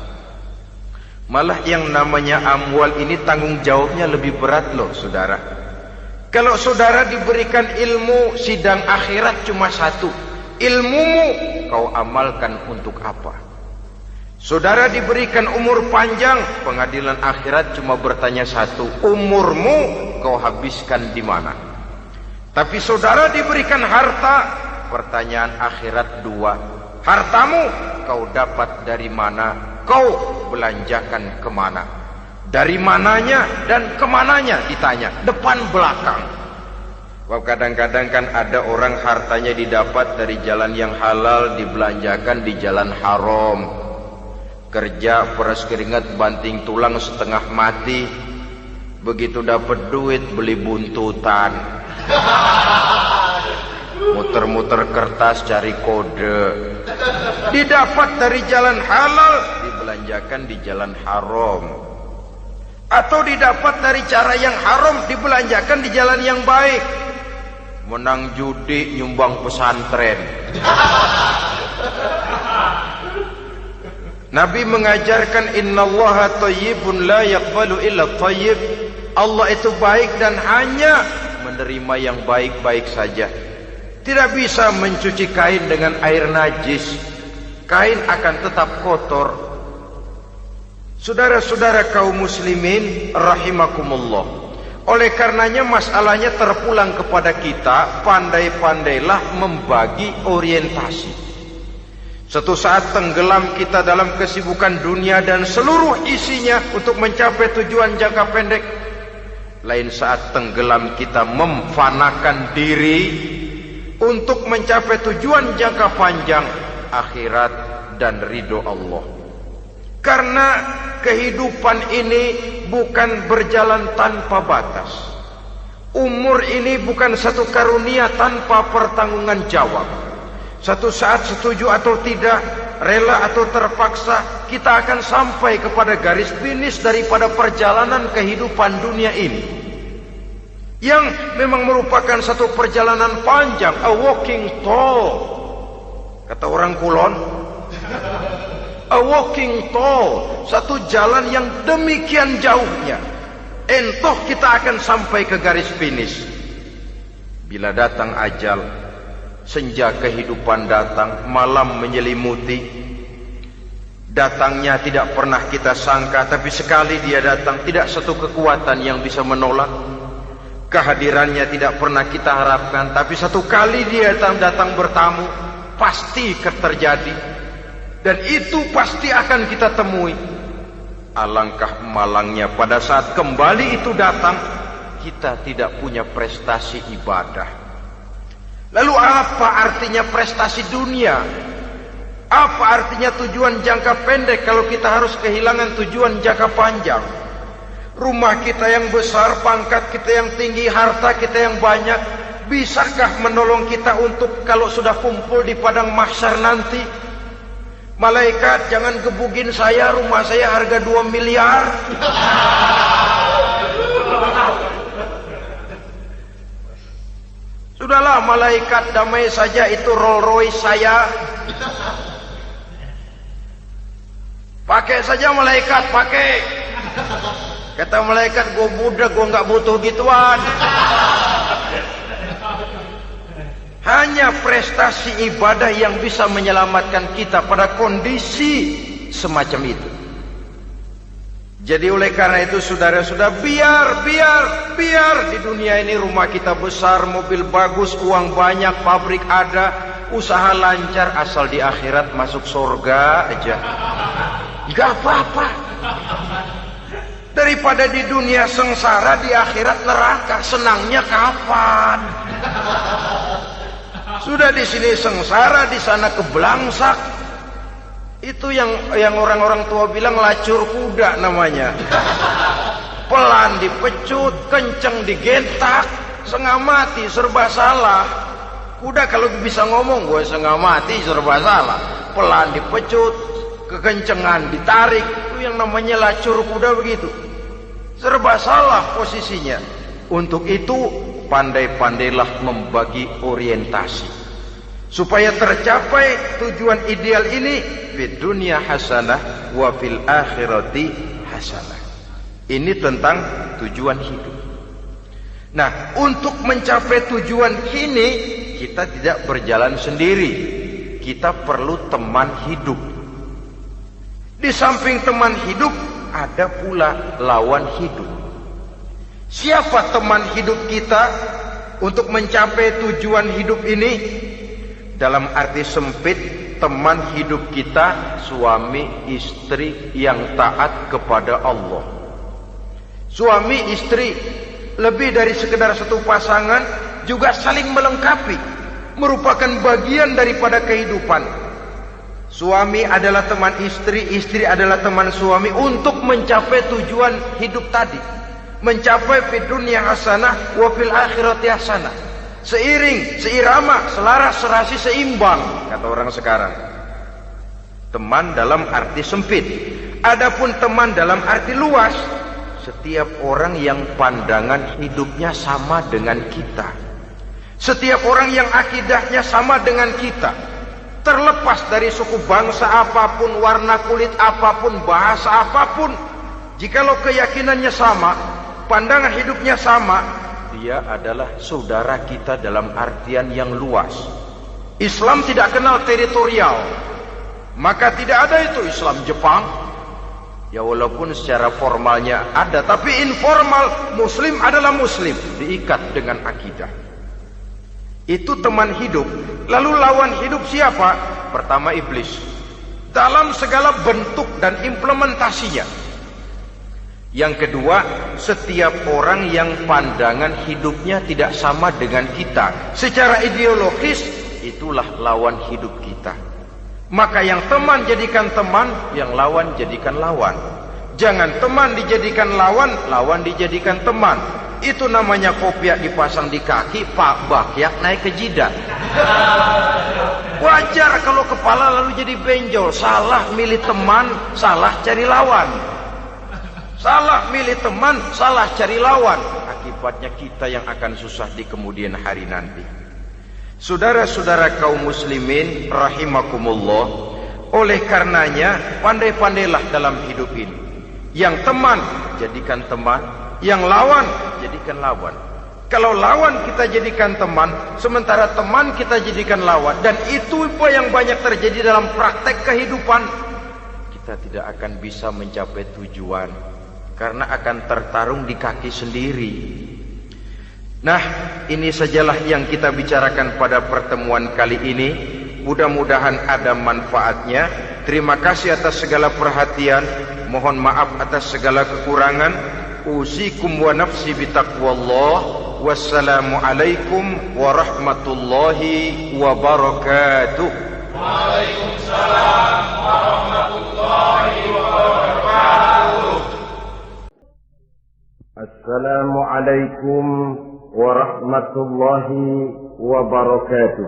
Malah yang namanya amwal ini tanggung jawabnya lebih berat loh saudara. Kalau saudara diberikan ilmu, sidang akhirat cuma satu. Ilmumu kau amalkan untuk apa? Saudara diberikan umur panjang, pengadilan akhirat cuma bertanya satu. Umurmu kau habiskan di mana? Tapi saudara diberikan harta, pertanyaan akhirat dua. Hartamu kau dapat dari mana? Kau belanjakan kemana? Dari mananya dan kemananya ditanya, depan belakang. Kadang-kadang kan ada orang hartanya didapat dari jalan yang halal, dibelanjakan di jalan haram. Kerja peras keringat banting tulang setengah mati, begitu dapat duit beli buntutan, muter-muter kertas cari kode. Didapat dari jalan halal, dibelanjakan di jalan haram. Atau didapat dari cara yang haram, dibelanjakan di jalan yang baik. Menang judi, nyumbang pesantren. Nabi mengajarkan innallaha thayyibun la yaqbalu illa thayyib. Allah itu baik dan hanya menerima yang baik-baik saja. Tidak bisa mencuci kain dengan air najis. Kain akan tetap kotor. Saudara-saudara kaum muslimin rahimakumullah. Oleh karenanya masalahnya terpulang kepada kita, pandai-pandailah membagi orientasi. Suatu saat tenggelam kita dalam kesibukan dunia dan seluruh isinya untuk mencapai tujuan jangka pendek. Lain saat tenggelam kita memfanakan diri untuk mencapai tujuan jangka panjang, akhirat dan ridho Allah. Karena kehidupan ini bukan berjalan tanpa batas. Umur ini bukan satu karunia tanpa pertanggungan jawab. Satu saat setuju atau tidak, rela atau terpaksa, kita akan sampai kepada garis finish daripada perjalanan kehidupan dunia ini. Yang memang merupakan satu perjalanan panjang, a walking tall. Kata orang Kulon, a walking tall, satu jalan yang demikian jauhnya. Entoh kita akan sampai ke garis finish. Bila datang ajal, senja kehidupan datang, malam menyelimuti. Datangnya tidak pernah kita sangka, tapi sekali dia datang, tidak satu kekuatan yang bisa menolak. Kehadirannya tidak pernah kita harapkan, tapi satu kali dia datang bertamu, pasti terjadi. Dan itu pasti akan kita temui. Alangkah malangnya pada saat kembali itu datang, kita tidak punya prestasi ibadah. Lalu apa artinya prestasi dunia? Apa artinya tujuan jangka pendek kalau kita harus kehilangan tujuan jangka panjang? Rumah kita yang besar, pangkat kita yang tinggi, harta kita yang banyak, bisakah menolong kita untuk kalau sudah kumpul di padang mahsyar nanti? Malaikat, jangan gebugin saya, rumah saya harga 2 miliar. Sudahlah malaikat, damai saja, itu Rolls Royce saya. Pakai saja malaikat, pakai. Kata malaikat, gue budak, gue gak butuh gituan. Hanya prestasi ibadah yang bisa menyelamatkan kita pada kondisi semacam itu. Jadi oleh karena itu saudara-saudara, biar di dunia ini rumah kita besar, mobil bagus, uang banyak, pabrik ada, usaha lancar, asal di akhirat masuk surga aja. Gak apa-apa. Daripada di dunia sengsara, di akhirat neraka, senangnya kapan? Sudah di sini sengsara, di sana kebelangsak. Itu yang orang-orang tua bilang lacur kuda namanya. pelan dipecut, kenceng digentak, setengah mati, serba salah. Kuda kalau bisa ngomong, gue setengah mati, serba salah. Pelan dipecut, kekencengan ditarik, itu yang namanya lacur kuda begitu. Serba salah posisinya. Untuk itu pandai-pandailah membagi orientasi supaya tercapai tujuan ideal ini, fid dunya hasanah wa fil akhirati hasanah. Ini tentang tujuan hidup. Nah, untuk mencapai tujuan ini kita tidak berjalan sendiri. Kita perlu teman hidup. Di samping teman hidup ada pula lawan hidup. Siapa teman hidup kita untuk mencapai tujuan hidup ini? Dalam arti sempit, teman hidup kita suami istri yang taat kepada Allah. Suami istri lebih dari sekedar satu pasangan, juga saling melengkapi, merupakan bagian daripada kehidupan. Suami adalah teman istri, istri adalah teman suami untuk mencapai tujuan hidup tadi. Mencapai fid dunya hasanah wa fil akhirati hasanah. Seiring, seirama, selaras, serasi, seimbang, kata orang sekarang. Teman dalam arti sempit. Adapun teman dalam arti luas, setiap orang yang pandangan hidupnya sama dengan kita. Setiap orang yang akidahnya sama dengan kita. Terlepas dari suku bangsa apapun, warna kulit apapun, bahasa apapun, jikalau keyakinannya sama, pandangan hidupnya sama, dia adalah saudara kita dalam artian yang luas. Islam tidak kenal teritorial, maka tidak ada itu Islam Jepang. Ya walaupun secara formalnya ada, tapi informal Muslim adalah Muslim, diikat dengan akidah. Itu teman hidup. Lalu lawan hidup siapa? Pertama iblis, dalam segala bentuk dan implementasinya. Yang kedua, setiap orang yang pandangan hidupnya tidak sama dengan kita secara ideologis, itulah lawan hidup kita. Maka yang teman jadikan teman, yang lawan jadikan lawan. Jangan teman dijadikan lawan, lawan dijadikan teman. Itu namanya kopiah dipasang di kaki, pak bakyak naik ke jidat. Wajar kalau kepala lalu jadi benjol. Salah milih teman, salah cari lawan. Salah milih teman, salah cari lawan. Akibatnya kita yang akan susah di kemudian hari nanti. Saudara-saudara kaum muslimin rahimakumullah, oleh karenanya pandai-pandailah dalam hidup ini. Yang teman jadikan teman, yang lawan jadikan lawan. Kalau lawan kita jadikan teman, sementara teman kita jadikan lawan, dan itu apa yang banyak terjadi dalam praktek kehidupan, kita tidak akan bisa mencapai tujuan. Karena akan tertarung di kaki sendiri. Nah, ini sajalah yang kita bicarakan pada pertemuan kali ini. Mudah-mudahan ada manfaatnya. Terima kasih atas segala perhatian. Mohon maaf atas segala kekurangan. Usikum wa nafsi bitaqwallah. Wassalamualaikum warahmatullahi wabarakatuh. Waalaikumsalam warahmatullahi wabarakatuh. Assalamualaikum warahmatullahi wabarakatuh.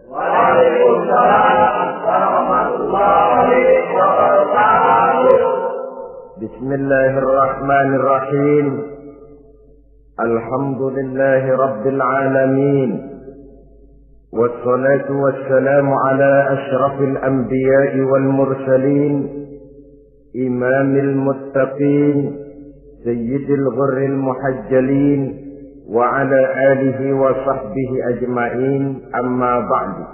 Waalaikumsalam warahmatullahi wabarakatuh. Bismillahirrahmanirrahim. Alhamdulillahi rabbil alamin. Wassalatu wassalamu ala ashrafil anbiya'i wal mursalin, imamil muttaqin, sayyidil ghurril muhajjalin, wa ala alihi wa sahbihi ajma'in, amma ba'du.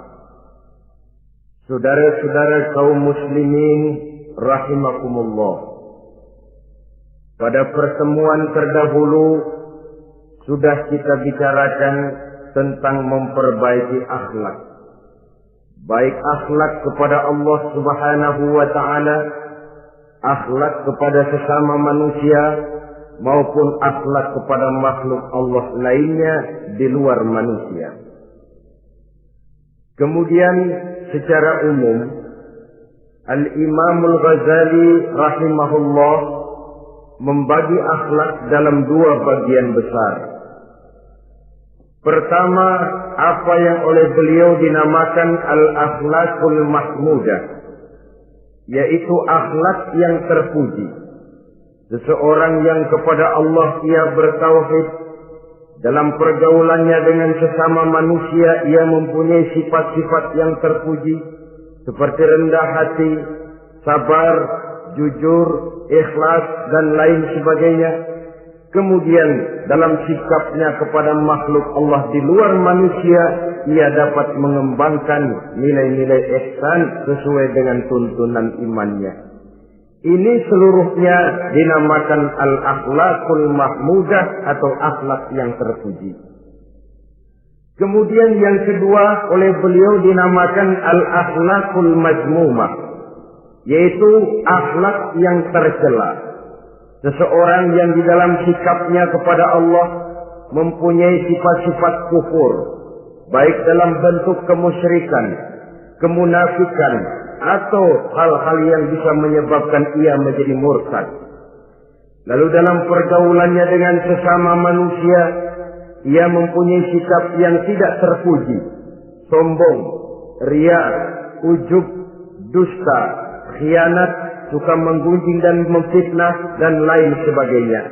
Saudara-saudara kaum muslimin rahimakumullah, pada pertemuan terdahulu sudah kita bicarakan tentang memperbaiki akhlak, baik akhlak kepada Allah Subhanahu wa ta'ala, akhlak kepada sesama manusia, maupun akhlak kepada makhluk Allah lainnya di luar manusia. Kemudian secara umum Al-Imamul Ghazali rahimahullah membagi akhlak dalam dua bagian besar. Pertama, apa yang oleh beliau dinamakan al-akhlakul mahmudah, yaitu akhlak yang terpuji. Seseorang yang kepada Allah ia bertauhid, dalam pergaulannya dengan sesama manusia ia mempunyai sifat-sifat yang terpuji, seperti rendah hati, sabar, jujur, ikhlas, dan lain sebagainya. Kemudian dalam sikapnya kepada makhluk Allah di luar manusia, ia dapat mengembangkan nilai-nilai ihsan sesuai dengan tuntunan imannya. Ini seluruhnya dinamakan al-akhlakul mahmudah atau akhlak yang terpuji. Kemudian yang kedua oleh beliau dinamakan al-akhlakul mazmumah, yaitu akhlak yang tercela. Seseorang yang di dalam sikapnya kepada Allah mempunyai sifat-sifat kufur, baik dalam bentuk kemusyrikan, kemunafikan, atau hal-hal yang bisa menyebabkan ia menjadi murtad. Lalu dalam pergaulannya dengan sesama manusia, ia mempunyai sikap yang tidak terpuji, sombong, riya, ujub, dusta, khianat, suka menggunjing dan memfitnah, dan lain sebagainya.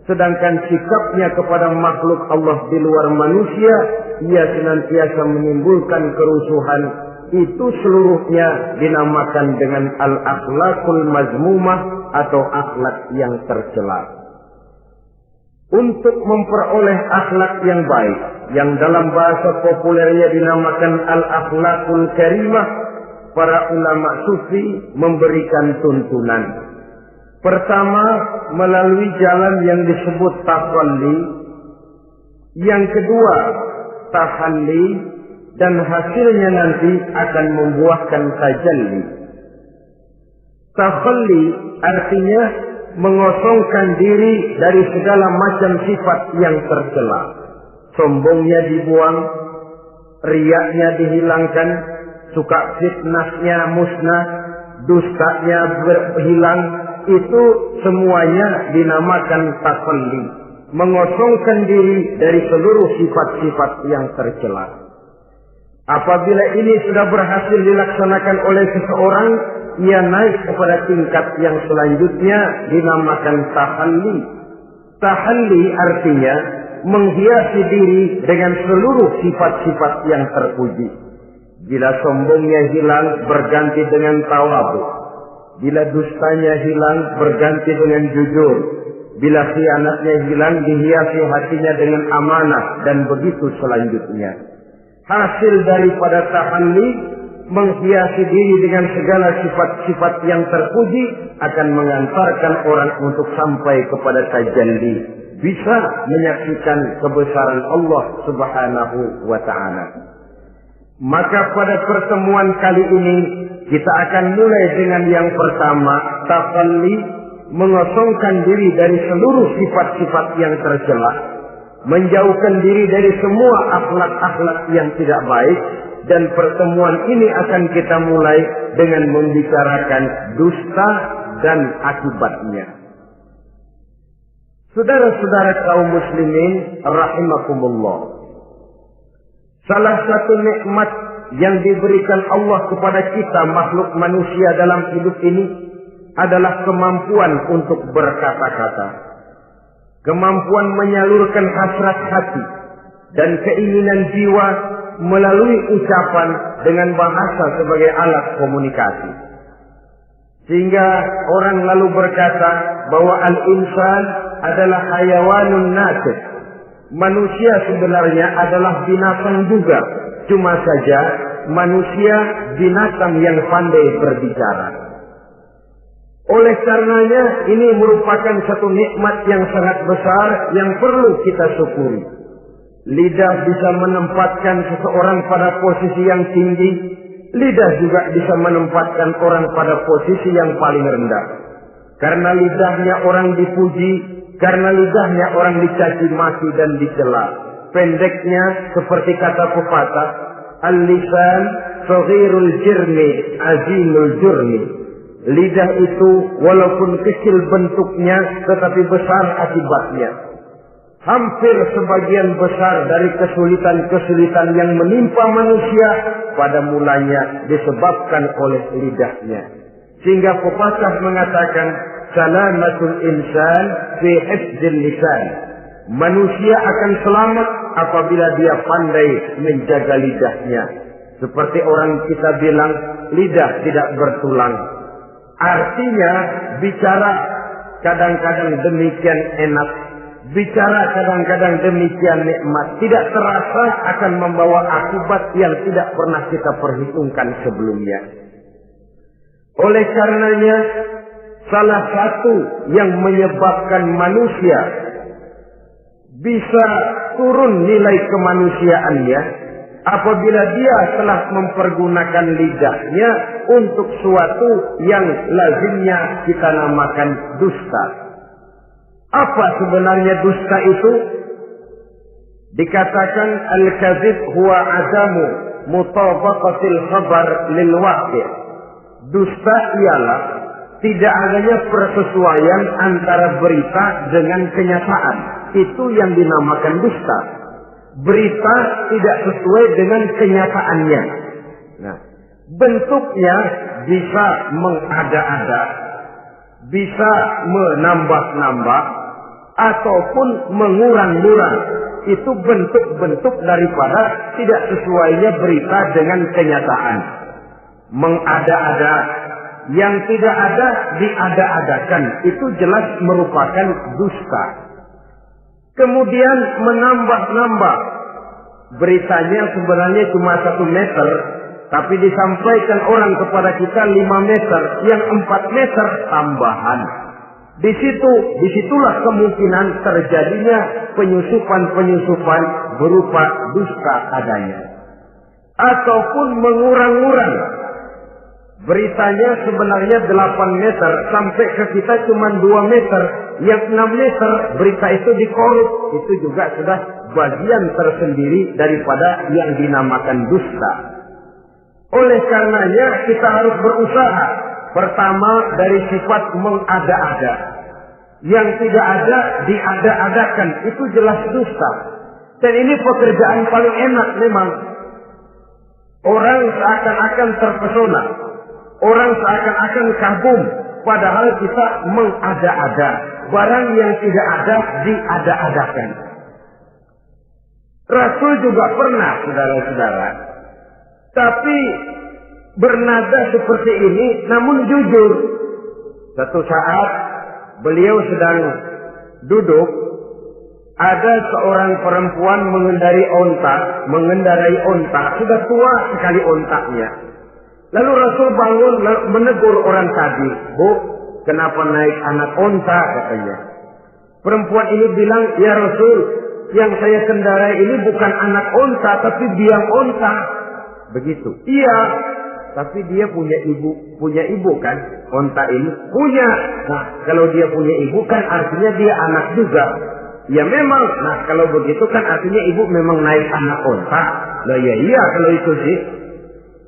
Sedangkan sikapnya kepada makhluk Allah di luar manusia, ia senantiasa menimbulkan kerusuhan. Itu seluruhnya dinamakan dengan al-akhlakul mazmumah atau akhlak yang tercela. Untuk memperoleh akhlak yang baik, yang dalam bahasa populernya dinamakan al-akhlakul karimah, para ulama sufi memberikan tuntunan. Pertama, melalui jalan yang disebut tafalli. Yang kedua, tahalli. Dan hasilnya nanti akan membuahkan tajalli. Tahalli artinya mengosongkan diri dari segala macam sifat yang tercela. Sombongnya dibuang, riyaknya dihilangkan, suka fitnahnya musnah, dustanya berhilang. Itu semuanya dinamakan tahalli, mengosongkan diri dari seluruh sifat-sifat yang tercela. Apabila ini sudah berhasil dilaksanakan oleh seseorang, ia naik kepada tingkat yang selanjutnya dinamakan tahalli. Tahalli artinya menghiasi diri dengan seluruh sifat-sifat yang terpuji. Bila sombongnya hilang, berganti dengan tawadhu. Bila dustanya hilang, berganti dengan jujur. Bila khianatnya hilang, dihiasi hatinya dengan amanah, dan begitu selanjutnya. Hasil daripada tahalli, menghiasi diri dengan segala sifat-sifat yang terpuji, akan mengantarkan orang untuk sampai kepada tajalli, bisa menyaksikan kebesaran Allah Subhanahu wa ta'ala. Maka pada pertemuan kali ini kita akan mulai dengan yang pertama, tahalli, mengosongkan diri dari seluruh sifat-sifat yang tercela, menjauhkan diri dari semua akhlak-akhlak yang tidak baik. Dan pertemuan ini akan kita mulai dengan membicarakan dusta dan akibatnya. Saudara-saudara kaum muslimin rahimakumullah, salah satu nikmat yang diberikan Allah kepada kita makhluk manusia dalam hidup ini adalah kemampuan untuk berkata-kata. Kemampuan menyalurkan hasrat hati dan keinginan jiwa melalui ucapan dengan bahasa sebagai alat komunikasi. Sehingga orang lalu berkata bahwa al-insan adalah hayawanun natiq. Manusia sebenarnya adalah binatang juga. Cuma saja manusia binatang yang pandai berbicara. Oleh karenanya ini merupakan satu nikmat yang sangat besar yang perlu kita syukuri. Lidah bisa menempatkan seseorang pada posisi yang tinggi. Lidah juga bisa menempatkan orang pada posisi yang paling rendah. Karena lidahnya orang dipuji, karena lidahnya orang dicaci maki dan dicela. Pendeknya seperti kata pepatah, al-lisan saghirul jirni azimul jurni. lidah itu walaupun kecil bentuknya tetapi besar akibatnya. Hampir sebagian besar dari kesulitan-kesulitan yang menimpa manusia pada mulanya disebabkan oleh lidahnya. Sehingga pepatah mengatakan salamatul insan fi hifdzil lisan. Manusia akan selamat apabila dia pandai menjaga lidahnya. Seperti orang kita bilang, lidah tidak bertulang. Artinya bicara kadang-kadang demikian enak, bicara kadang-kadang demikian nikmat, tidak terasa akan membawa akibat yang tidak pernah kita perhitungkan sebelumnya. Oleh karenanya, salah satu yang menyebabkan manusia bisa turun nilai kemanusiaannya apabila dia telah mempergunakan lidahnya untuk suatu yang lazimnya kita namakan dusta. Apa sebenarnya dusta itu? Dikatakan al-kadzib huwa adamu mutabaqatil khabar lil waqi'. Dusta ialah tidak adanya persesuaian antara berita dengan kenyataan. Itu yang dinamakan dusta. Berita tidak sesuai dengan kenyataannya. Nah, bentuknya bisa mengada-ada, bisa menambah-nambah, ataupun mengurang-ngurang. Itu bentuk-bentuk daripada tidak sesuainya berita dengan kenyataan. Mengada-ada, yang tidak ada diada-adakan, itu jelas merupakan dusta. Kemudian menambah-nambah, beritanya sebenarnya cuma 1 meter, tapi disampaikan orang kepada kita 5 meter, yang 4 meter tambahan. Disitulah kemungkinan terjadinya penyusupan-penyusupan berupa dusta adanya. Ataupun mengurang-urang. Beritanya sebenarnya 8 meter, sampai ke kita cuma 2 meter. Yang 6 meter berita itu dikorup. Itu juga sudah bagian tersendiri daripada yang dinamakan dusta. Oleh karenanya kita harus berusaha. Pertama dari sifat mengada-ada. Yang tidak ada diada-adakan. Itu jelas dusta. Dan ini pekerjaan paling enak memang. Orang seakan-akan terpesona. Orang seakan-akan kagum. Padahal kita mengada-ada. Barang yang tidak ada diada-adakan. Rasul juga pernah, saudara-saudara. Tapi bernada seperti ini, namun jujur. Satu saat beliau sedang duduk. Ada seorang perempuan mengendarai onta. Sudah tua sekali ontaknya. Lalu Rasul bangun menegur orang tadi. Bu, kenapa naik anak onta, katanya. Perempuan ini bilang, ya Rasul, yang saya kendarai ini bukan anak onta, tapi biang onta. Begitu. Iya, tapi dia punya ibu kan? Onta ini punya. Nah, kalau dia punya ibu kan artinya dia anak juga. Ya memang. Nah, kalau begitu kan artinya ibu memang naik anak onta. Lah ya iya kalau itu sih.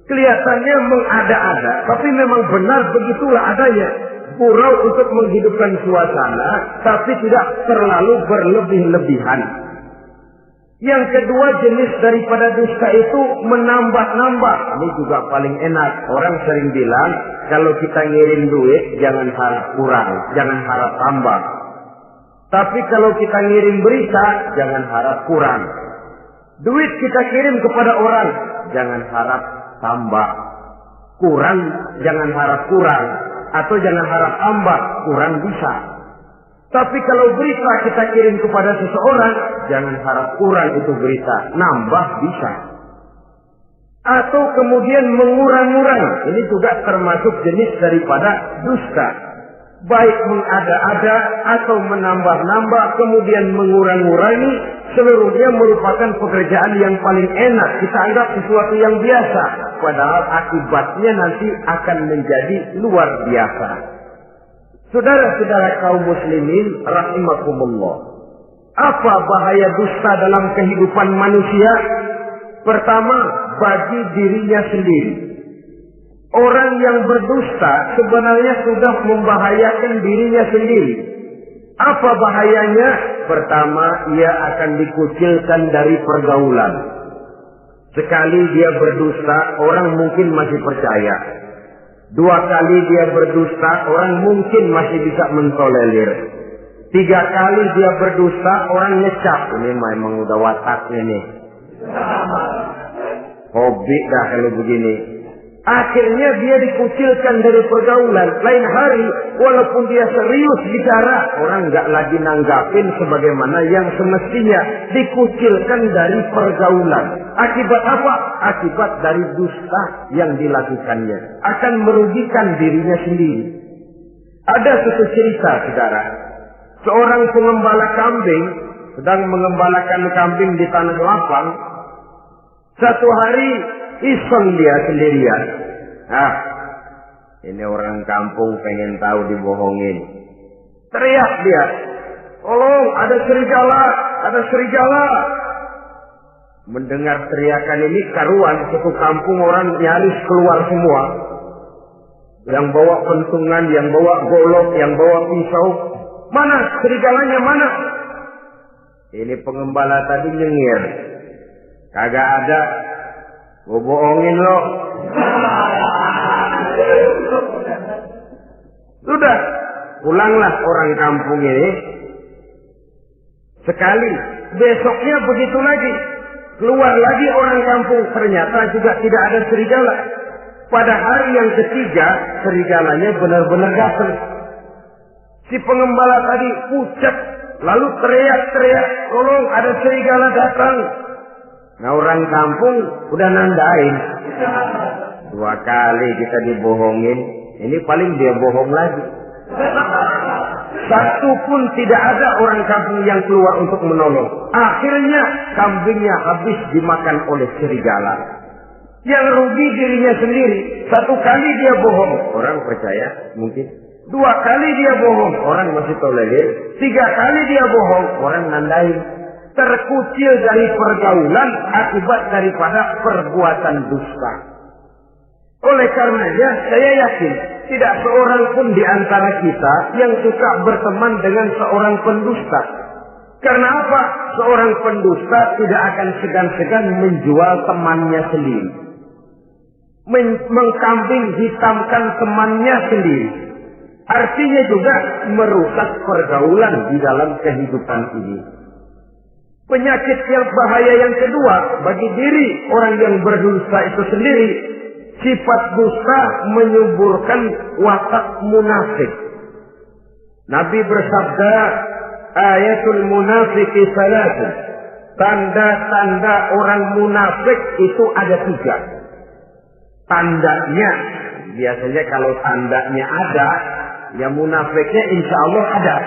Kelihatannya mengada-ada, tapi memang benar begitulah adanya. Purau untuk menghidupkan suasana, tapi tidak terlalu berlebih-lebihan. Yang kedua jenis daripada dusta itu menambah-nambah. Ini juga paling enak. Orang sering bilang, kalau kita ngirim duit, jangan harap kurang, jangan harap tambah. Tapi kalau kita ngirim berita, jangan harap kurang. Duit kita kirim kepada orang, jangan harap tambah. Kurang, jangan harap kurang. Atau jangan harap tambah, kurang bisa. Tapi kalau berita kita kirim kepada seseorang, jangan harap kurang itu berita, nambah bisa. Atau kemudian mengurang-urang, ini juga termasuk jenis daripada dusta. Baik mengada-ada atau menambah-nambah, kemudian mengurang-urangi, seluruhnya merupakan pekerjaan yang paling enak. Kita anggap sesuatu yang biasa, padahal akibatnya nanti akan menjadi luar biasa. Saudara-saudara kaum muslimin rahimakumullah. Apa bahaya dusta dalam kehidupan manusia? Pertama, bagi dirinya sendiri. Orang yang berdusta sebenarnya sudah membahayakan dirinya sendiri. Apa bahayanya? Pertama, ia akan dikucilkan dari pergaulan. Sekali dia berdusta, orang mungkin masih percaya. 2 kali dia berdusta, orang mungkin masih bisa mentolerir. 3 kali dia berdusta, orang ngecap. Ini memang udah wataknya nih. Hobi dah kalau begini. Akhirnya dia dikucilkan dari pergaulan. Lain hari, walaupun dia serius bicara, orang nggak lagi nanggapin sebagaimana yang semestinya. Dikucilkan dari pergaulan. Akibat apa? Akibat dari dusta yang dilakukannya. Akan merugikan dirinya sendiri. Ada satu cerita, saudara. Seorang pengembala kambing sedang mengembalakan kambing di tanah lapang. Satu hari iseng dia sendirian. Ini orang kampung pengen tahu dibohongin. Teriak dia, tolong ada serigala, ada serigala. Mendengar teriakan ini karuan, satu kampung orang nyaris keluar semua. Yang bawa pentungan, yang bawa golok, yang bawa pisau. Mana serigalanya mana? Ini pengembala tadi nyengir. Kagak ada. Gua bohongin lo. Sudah, pulanglah orang kampung ini. Sekali, besoknya begitu lagi. Keluar lagi orang kampung, ternyata juga tidak ada serigala. Pada hari yang ketiga, serigalanya benar-benar datang. Si pengembala tadi pucat, lalu teriak-teriak, tolong ada serigala datang. Nah orang kampung udah nandain. 2 kali kita dibohongin, ini paling dia bohong lagi. Satu pun tidak ada orang kampung yang keluar untuk menolong. Akhirnya kambingnya habis dimakan oleh serigala. Yang rugi dirinya sendiri. 1 kali dia bohong, orang percaya mungkin. 2 kali dia bohong, orang masih tolerir. 3 kali dia bohong, orang nandain. Terkucil dari pergaulan akibat daripada perbuatan dusta. Oleh karenanya saya yakin tidak seorang pun di antara kita yang suka berteman dengan seorang pendusta. Karena apa? Seorang pendusta tidak akan segan-segan menjual temannya sendiri. Mengkambing hitamkan temannya sendiri. Artinya juga merusak pergaulan di dalam kehidupan ini. Penyakit yang bahaya yang kedua bagi diri orang yang berdusta itu sendiri, sifat dusta menyuburkan watak munafik. Nabi bersabda, ayatul munafiqi salatun. Tanda-tanda orang munafik itu ada 3. Tandanya, biasanya kalau tandanya ada, ya munafiknya insya Allah ada.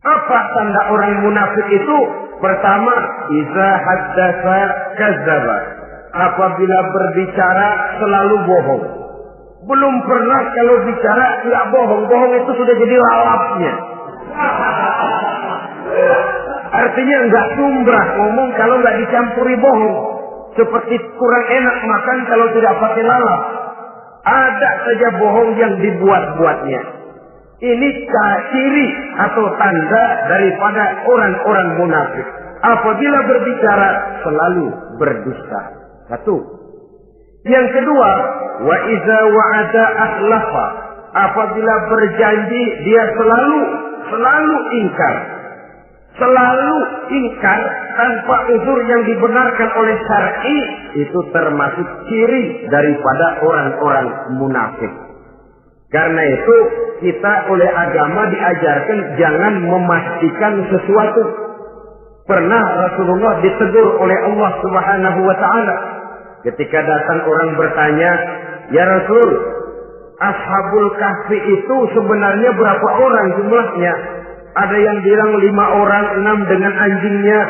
Apa tanda orang munafik itu? Pertama, iza haddatsa kadzdzaba. Apabila berbicara selalu bohong. Belum pernah kalau bicara tidak bohong. Bohong itu sudah jadi lalapnya. Artinya enggak sumbrah ngomong kalau enggak dicampuri bohong. Seperti kurang enak makan kalau tidak pakai lalap. Ada saja bohong yang dibuat-buatnya. Ini ciri atau tanda daripada orang-orang munafik. Apabila berbicara selalu berdusta. 1. Yang kedua, wa iza wa'ada akhlafa. Apabila berjanji dia selalu ingkar. Selalu ingkar tanpa uzur yang dibenarkan oleh syar'i, itu termasuk ciri daripada orang-orang munafik. Karena itu kita oleh agama diajarkan jangan memastikan sesuatu. Pernah Rasulullah ditegur oleh Allah Subhanahu wa taala ketika datang orang bertanya, "Ya Rasul, Ashabul Kahfi itu sebenarnya berapa orang jumlahnya?" Ada yang bilang 5 orang, 6 dengan anjingnya.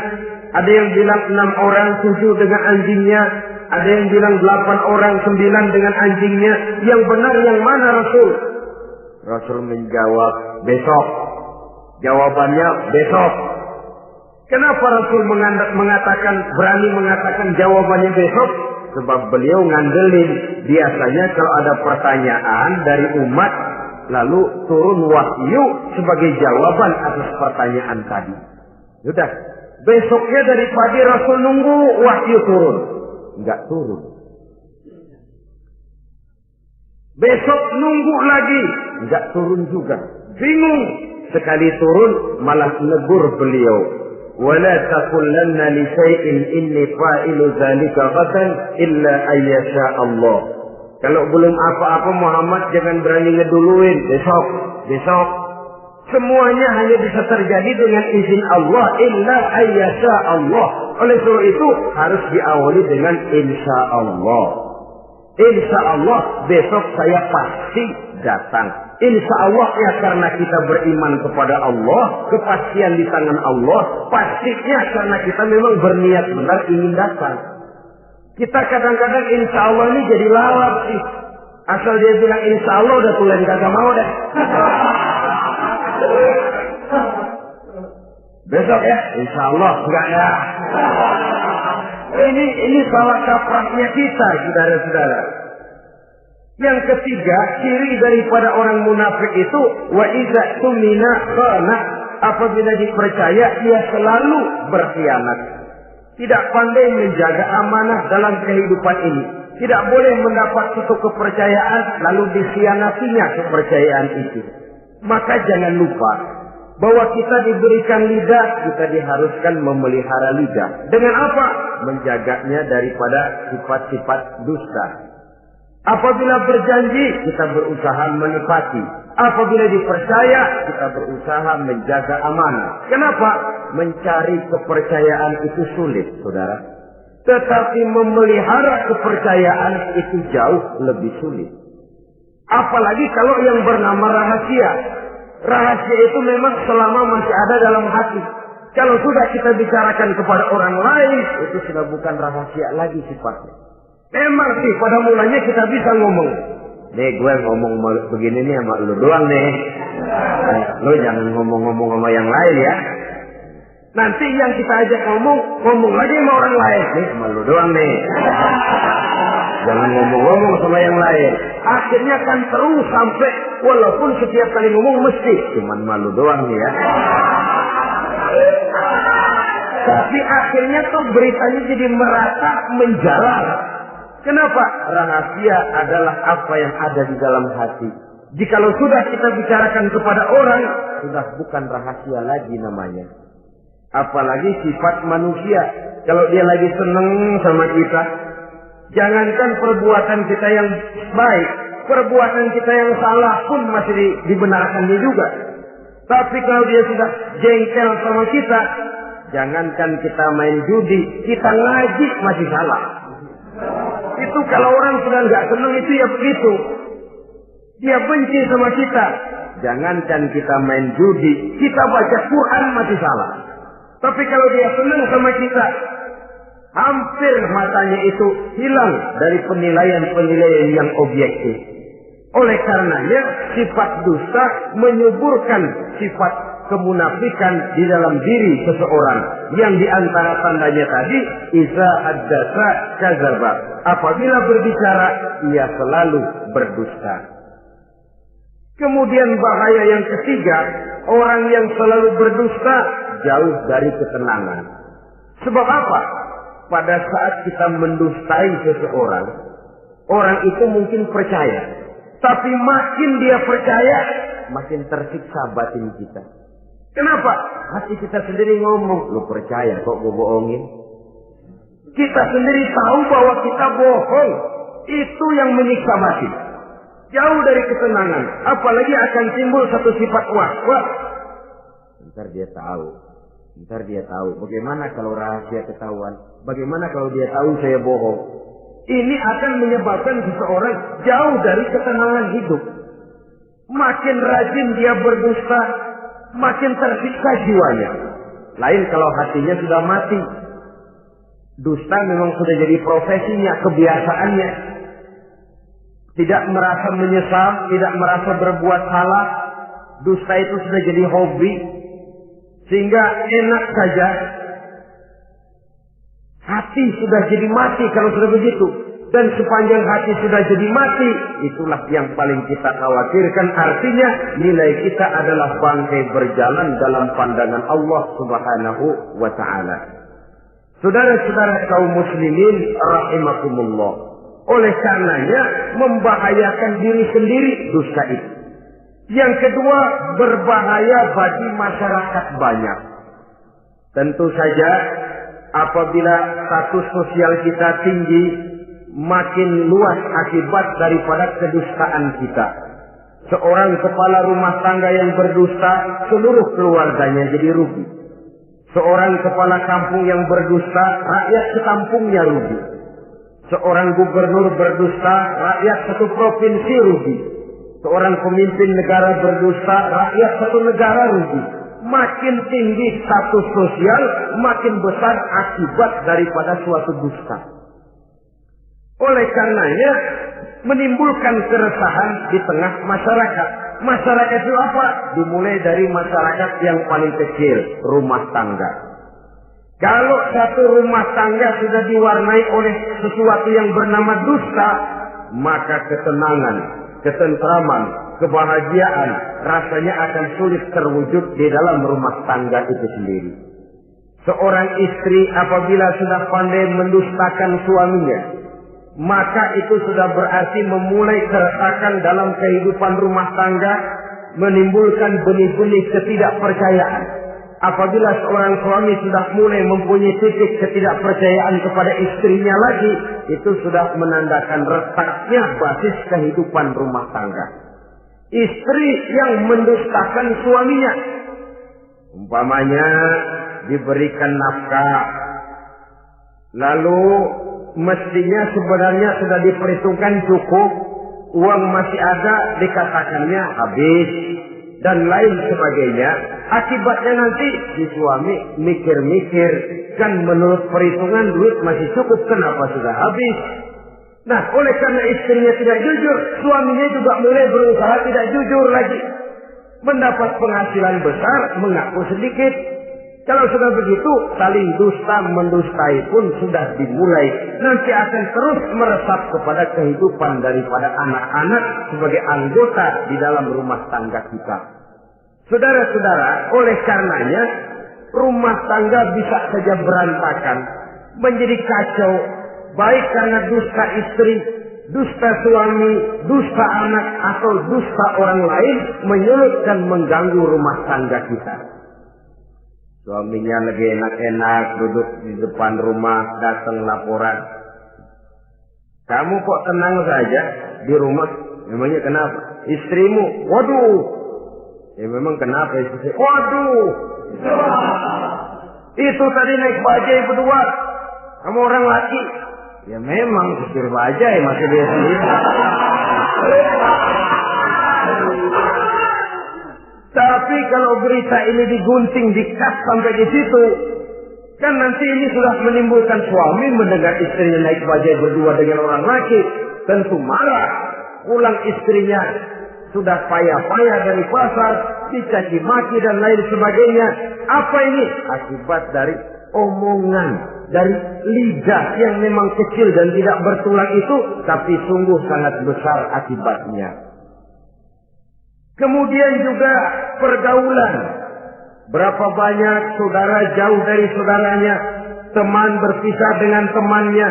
Ada yang bilang 6 orang, 7 dengan anjingnya. Ada yang bilang 8 orang, 9 dengan anjingnya. Yang benar yang mana Rasul? Rasul menjawab, besok. Jawabannya besok. Kenapa Rasul berani mengatakan jawabannya besok? Sebab beliau ngandelin biasanya kalau ada pertanyaan dari umat, lalu turun wahyu sebagai jawaban atas pertanyaan tadi. Sudah, besoknya dari pagi Rasul nunggu wahyu turun. Enggak turun. Besok nunggu lagi, enggak turun juga. Bingung. Sekali turun malah negur beliau. Wala taqulanna li syai'in inni fa'ilu dzalika ghadan illa ayyasha Allah. Kalau belum apa-apa Muhammad jangan berani ngeduluin besok. Semuanya hanya bisa terjadi dengan izin Allah, illa ayyasha Allah. Oleh sebab itu harus diawali dengan insya Allah. Insya Allah besok saya pasti datang. Insya Allah ya, karena kita beriman kepada Allah, kepastian di tangan Allah, pastinya karena kita memang berniat benar ingin datang. Kita kadang-kadang insya Allah ini jadi lalap sih. Asal dia bilang insya Allah udah tulen kagak mau dah. Besok ya, insya Allah enggak ya. Ini salah kaprahnya kita, saudara-saudara. Yang ketiga, ciri daripada orang munafik itu wa iza tumina khana, apabila dipercaya dia selalu berkhianat. Tidak pandai menjaga amanah dalam kehidupan ini. Tidak boleh mendapat suatu kepercayaan lalu dikhianatinya kepercayaan itu. Maka jangan lupa bahwa kita diberikan lidah, kita diharuskan memelihara lidah. Dengan apa? Menjaganya daripada sifat-sifat dusta. Apabila berjanji, kita berusaha menepati. Apabila dipercaya, kita berusaha menjaga amanah. Kenapa? Mencari kepercayaan itu sulit, saudara. Tetapi memelihara kepercayaan itu jauh lebih sulit. Apalagi kalau yang bernama rahasia. Rahasia itu memang selama masih ada dalam hati. Kalau sudah kita bicarakan kepada orang lain, itu sudah bukan rahasia lagi sifatnya. Memang sih pada mulanya kita bisa ngomong. Nih gue ngomong begini nih sama lu doang nih. Lu jangan ngomong-ngomong sama yang lain ya. Nanti yang kita ajak ngomong lagi sama orang lain. Nih sama lu doang nih. Jangan ngomong-ngomong sama yang lain. Akhirnya kan terus sampai walaupun setiap kali ngomong mesti cuman malu doang nih ya. Tapi akhirnya tuh beritanya jadi merata menjalar. Kenapa? Rahasia adalah apa yang ada di dalam hati. Jikalau sudah kita bicarakan kepada orang, sudah bukan rahasia lagi namanya. Apalagi sifat manusia. Kalau dia lagi seneng sama kita, jangankan perbuatan kita yang baik, perbuatan kita yang salah pun masih dibenarkannya juga. Tapi kalau dia sudah jengkel sama kita, jangankan kita main judi, kita ngaji masih salah. Itu kalau orang sudah nggak senang itu ya begitu. Dia benci sama kita. Jangankan kita main judi, kita baca Quran masih salah. Tapi kalau dia senang sama kita, hampir matanya itu hilang dari penilaian-penilaian yang objektif. Oleh karenanya sifat dusta menyuburkan sifat kemunafikan di dalam diri seseorang. Yang diantara tandanya tadi, iza haddasa kadzaba. Apabila berbicara, ia selalu berdusta. Kemudian bahaya yang ketiga, orang yang selalu berdusta jauh dari ketenangan. Sebab apa? Pada saat kita mendustai seseorang, orang itu mungkin percaya. Tapi makin dia percaya, makin tersiksa batin kita. Kenapa? Hati kita sendiri ngomong, lu percaya kok gue bohongin? Kita sendiri tahu bahwa kita bohong. Itu yang menyiksa batin. Jauh dari ketenangan. Apalagi akan timbul satu sifat was-was. Ntar dia tahu. Bagaimana kalau rahasia ketahuan? Bagaimana kalau dia tahu saya bohong? Ini akan menyebabkan seseorang jauh dari ketenangan hidup. Makin rajin dia berdusta, makin tersiksa jiwanya. Lain kalau hatinya sudah mati. Dusta memang sudah jadi profesinya, kebiasaannya. Tidak merasa menyesal, tidak merasa berbuat salah. Dusta itu sudah jadi hobi. Sehingga enak saja. Hati sudah jadi mati kalau sudah begitu. dan sepanjang hati sudah jadi mati, itulah yang paling kita khawatirkan. Artinya nilai kita adalah bangkai berjalan dalam pandangan Allah Subhanahu wa ta'ala. Saudara-saudara kaum muslimin rahimakumullah, oleh karenanya membahayakan diri sendiri dosa itu. Yang kedua, berbahaya bagi masyarakat banyak. Tentu saja apabila status sosial kita tinggi, makin luas akibat daripada kedustaan kita. Seorang kepala rumah tangga yang berdusta, seluruh keluarganya jadi rugi. Seorang kepala kampung yang berdusta, rakyat sekampungnya rugi. Seorang gubernur berdusta, rakyat satu provinsi rugi. Seorang pemimpin negara berdusta, rakyat satu negara rugi. Makin tinggi status sosial, makin besar akibat daripada suatu dusta. Oleh karenanya menimbulkan keresahan di tengah masyarakat. Masyarakat itu apa? Dimulai dari masyarakat yang paling kecil, rumah tangga. Kalau satu rumah tangga sudah diwarnai oleh sesuatu yang bernama dusta, maka ketenangan, ketentraman, kebahagiaan rasanya akan sulit terwujud di dalam rumah tangga itu sendiri. Seorang istri apabila sudah pandai mendustakan suaminya, maka itu sudah berarti memulai keretakan dalam kehidupan rumah tangga, menimbulkan benih-benih ketidakpercayaan. Apabila seorang suami sudah mulai mempunyai titik ketidakpercayaan kepada istrinya lagi, itu sudah menandakan retaknya basis kehidupan rumah tangga. Istri yang mendustakan suaminya, umpamanya diberikan nafkah, lalu mestinya sebenarnya sudah diperhitungkan cukup, uang masih ada, dikatakannya habis, dan lain sebagainya. Akibatnya nanti si suami mikir-mikir, kan menurut perhitungan duit masih cukup, kenapa sudah habis? Nah, oleh karena istrinya tidak jujur, suaminya juga mulai berusaha tidak jujur lagi. Mendapat penghasilan besar, mengaku sedikit. Kalau sudah begitu, saling dusta mendustai pun sudah dimulai. Nanti akan terus meresap kepada kehidupan daripada anak-anak sebagai anggota di dalam rumah tangga kita. Saudara-saudara, oleh karenanya rumah tangga bisa saja berantakan, menjadi kacau, baik karena dusta istri, dusta suami, dusta anak, atau dusta orang lain menyulut dan mengganggu rumah tangga kita. Suaminya lagi enak-enak duduk di depan rumah, datang laporan. Kamu kok tenang saja di rumah? Memangnya kenapa? Istrimu, waduh. Ya memang kenapa istri? Waduh. Itu tadi naik bajai berdua. Kamu orang laki. Ya memang supir bajai masih dia sendiri. Tapi kalau berita ini digunting, dikat sampai di situ, kan nanti ini sudah menimbulkan suami mendengar istrinya naik bajai berdua dengan orang laki, tentu marah. Pulang istrinya sudah payah-payah dari pasar, dicaci maki dan lain sebagainya. Apa ini? Akibat dari omongan, dari lidah yang memang kecil dan tidak bertulang itu, tapi sungguh sangat besar akibatnya. Kemudian juga pergaulan. Berapa banyak saudara jauh dari saudaranya, teman berpisah dengan temannya,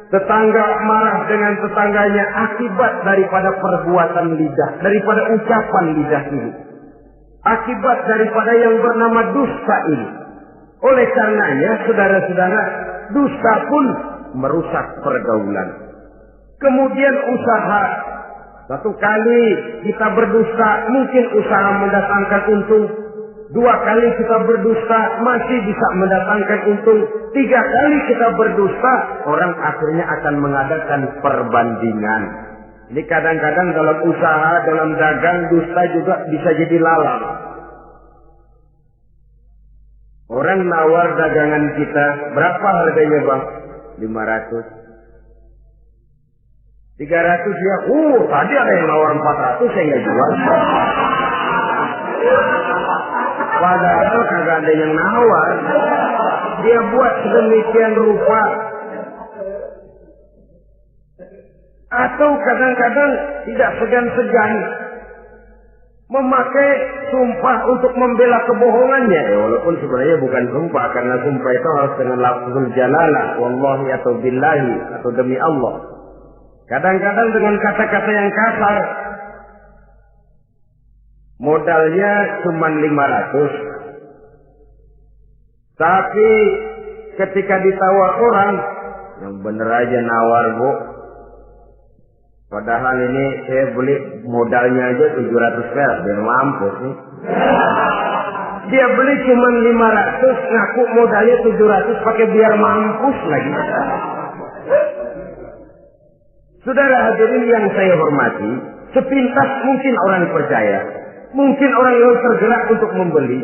tetangga marah dengan tetangganya, akibat daripada perbuatan lidah, daripada ucapan lidah ini. Akibat daripada yang bernama dusta ini. Oleh karenanya, saudara-saudara, dusta pun merusak pergaulan. Kemudian usaha. Satu kali kita berdusta, mungkin usaha mendatangkan untung. 2 kali kita berdusta, masih bisa mendatangkan untung. 3 kali kita berdusta, orang akhirnya akan mengadakan perbandingan. Ini kadang-kadang dalam usaha, dalam dagang, dusta juga bisa jadi lalang. Orang nawar dagangan kita, berapa harganya bang? 500. 300 ya, tadi ada yang nawar 400, saya nggak jual. Padahal kagak ada yang nawar. Dia buat sedemikian rupa. Atau kadang-kadang tidak segan-segan memakai sumpah untuk membela kebohongannya. Walaupun sebenarnya bukan sumpah, karena sumpah itu harus dengan lafzul jalalah, wallahi atau billahi atau demi Allah. Kadang-kadang dengan kata-kata yang kasar. Modalnya cuma 500. Tapi ketika ditawar orang, yang bener aja nawar, Bu. Padahal ini saya beli modalnya aja 700 perak, biar mampus nih. Dia beli cuma 500, ngaku modalnya 700 pakai biar mampus lagi. Saudara hadirin yang saya hormati, sepintas mungkin orang percaya, mungkin orang yang tergerak untuk membeli,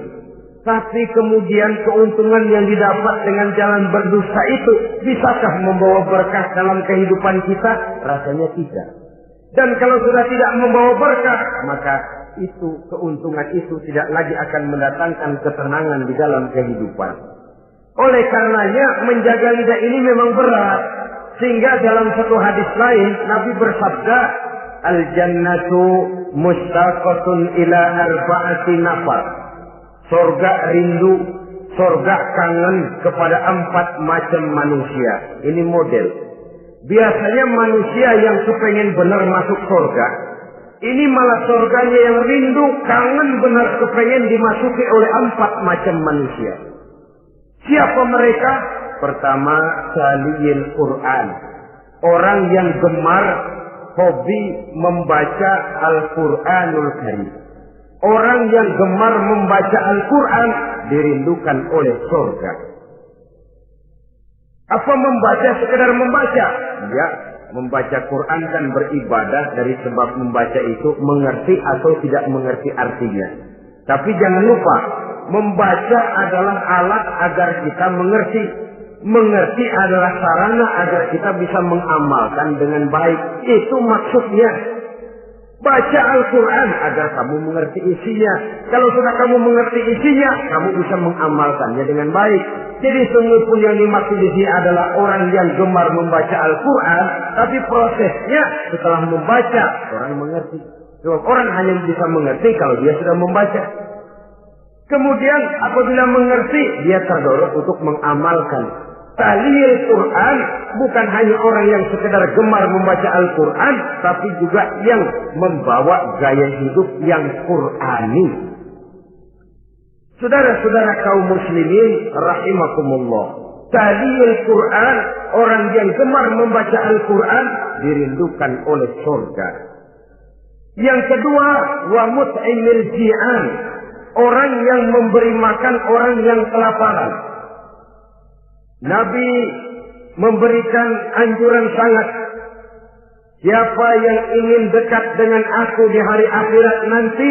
tapi kemudian keuntungan yang didapat dengan jalan berdusta itu bisakah membawa berkah dalam kehidupan kita? Rasanya tidak. Dan kalau sudah tidak membawa berkah, maka itu keuntungan itu tidak lagi akan mendatangkan ketenangan di dalam kehidupan. Oleh karenanya menjaga lidah ini memang berat. Sehingga dalam satu hadis lain Nabi bersabda, al-jannatu mustaqatun ila arba'ati nafar. Surga rindu, surga kangen kepada 4 macam manusia. Ini model. Biasanya manusia yang kepengen benar masuk surga, ini malah surganya yang rindu, kangen benar kepengen dimasuki oleh 4 macam manusia. Siapa mereka? Pertama, saliyil Quran. Orang yang gemar, hobi membaca Al-Quranul Karim. Orang yang gemar membaca Al-Quran dirindukan oleh surga. Apa membaca sekedar membaca? Ya, membaca Quran kan beribadah, dari sebab membaca itu mengerti atau tidak mengerti artinya. Tapi jangan lupa, membaca adalah alat agar kita mengerti. Mengerti adalah sarana agar kita bisa mengamalkan dengan baik. Itu maksudnya. Baca Al-Quran agar kamu mengerti isinya. Kalau sudah kamu mengerti isinya, kamu bisa mengamalkannya dengan baik. Jadi sungguh pun yang dimaksud di sini adalah orang yang gemar membaca Al-Quran, tapi prosesnya setelah membaca, orang mengerti. Sebab orang hanya bisa mengerti kalau dia sudah membaca. Kemudian apabila mengerti, dia terdorong untuk mengamalkan. Tahlil Quran bukan hanya orang yang sekedar gemar membaca Al-Quran, tapi juga yang membawa gaya hidup yang Qurani. Saudara-saudara kaum muslimin rahimakumullah, tahlil Quran, orang yang gemar membaca Al-Quran dirindukan oleh surga. Yang kedua, wa mut'imil ji'an, orang yang memberi makan orang yang kelaparan. Nabi memberikan anjuran sangat. Siapa yang ingin dekat dengan aku di hari akhirat nanti,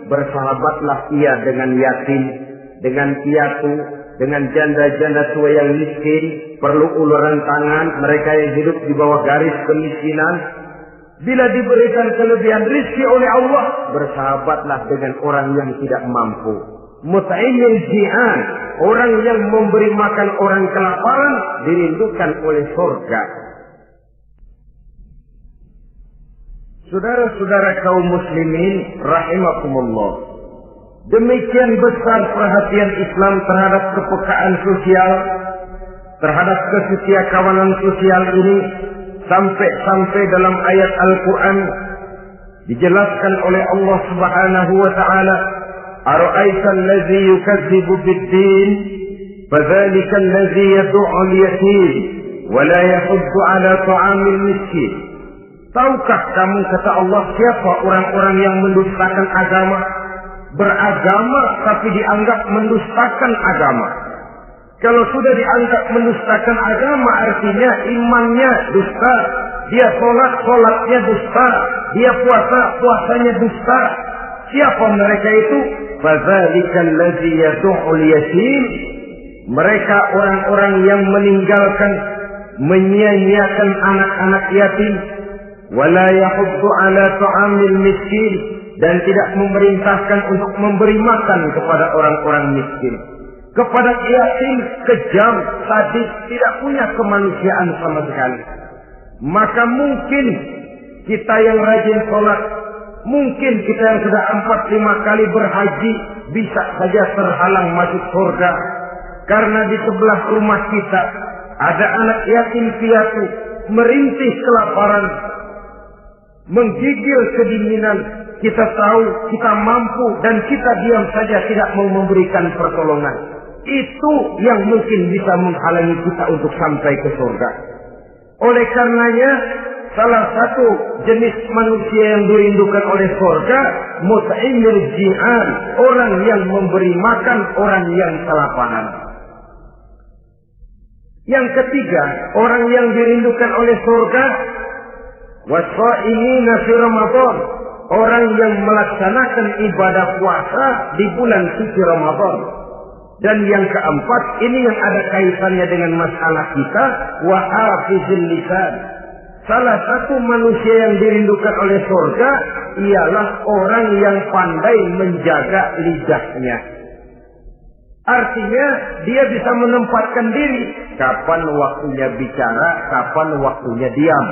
bersahabatlah ia dengan yatim, dengan piatu, dengan janda-janda tua yang miskin, perlu uluran tangan, mereka yang hidup di bawah garis kemiskinan. Bila diberikan kelebihan rezeki oleh Allah, bersahabatlah dengan orang yang tidak mampu. Mut'imil ji'an, orang yang memberi makan orang kelaparan, dirindukan oleh surga. Saudara-saudara kaum muslimin rahimakumullah, demikian besar perhatian Islam terhadap kepekaan sosial, terhadap kesetiakawanan sosial ini, sampai dalam ayat Al-Quran dijelaskan oleh Allah Subhanahu wa ta'ala, أرأيت الذي يكذب بالدين فذلك الذي يدعو اليتيم ولا يحض على طعام المسكين. Tahukah kamu, kata Allah, siapa orang-orang yang mendustakan agama? Beragama tapi dianggap mendustakan agama. Kalau sudah dianggap mendustakan agama, artinya imannya dusta. Dia sholatnya dusta. Dia puasanya dusta. Siapa mereka itu? Fadzalikal ladzi yad'ul yatim. Mereka orang-orang yang meninggalkan, menyia-nyiakan anak-anak yatim, wala yahuddu ala ta'amil miskin, dan tidak memerintahkan untuk memberi makan kepada orang-orang miskin. Kepada yatim kejam, sadis, tidak punya kemanusiaan sama sekali. Maka mungkin kita yang rajin sholat, mungkin kita yang sudah 4-5 kali berhaji bisa saja terhalang masuk surga. Karena di sebelah rumah kita ada anak yatim piatu merintih kelaparan, menggigil kedinginan. Kita tahu kita mampu dan kita diam saja tidak mau memberikan pertolongan. Itu yang mungkin bisa menghalangi kita untuk sampai ke surga. Oleh karenanya, salah satu jenis manusia yang dirindukan oleh surga, mut'imul ji'an, orang yang memberi makan orang yang kelaparan. Yang ketiga, orang yang dirindukan oleh surga, wasa'imina fi Ramadan, orang yang melaksanakan ibadah puasa di bulan suci Ramadan. Dan yang keempat, ini yang ada kaitannya dengan masalah kita, wa hafizul lisan. Salah satu manusia yang dirindukan oleh surga ialah orang yang pandai menjaga lidahnya. Artinya dia bisa menempatkan diri kapan waktunya bicara, kapan waktunya diam.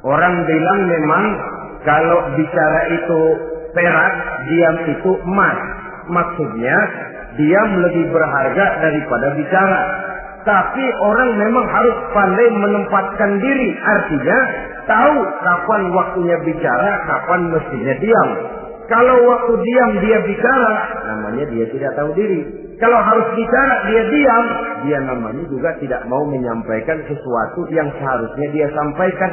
Orang bilang memang kalau bicara itu perak, diam itu emas. Maksudnya diam lebih berharga daripada bicara. Tapi orang memang harus pandai menempatkan diri. Artinya tahu kapan waktunya bicara, kapan mestinya diam. Kalau waktu diam dia bicara, namanya dia tidak tahu diri. Kalau harus bicara dia diam, dia namanya juga tidak mau menyampaikan sesuatu yang seharusnya dia sampaikan.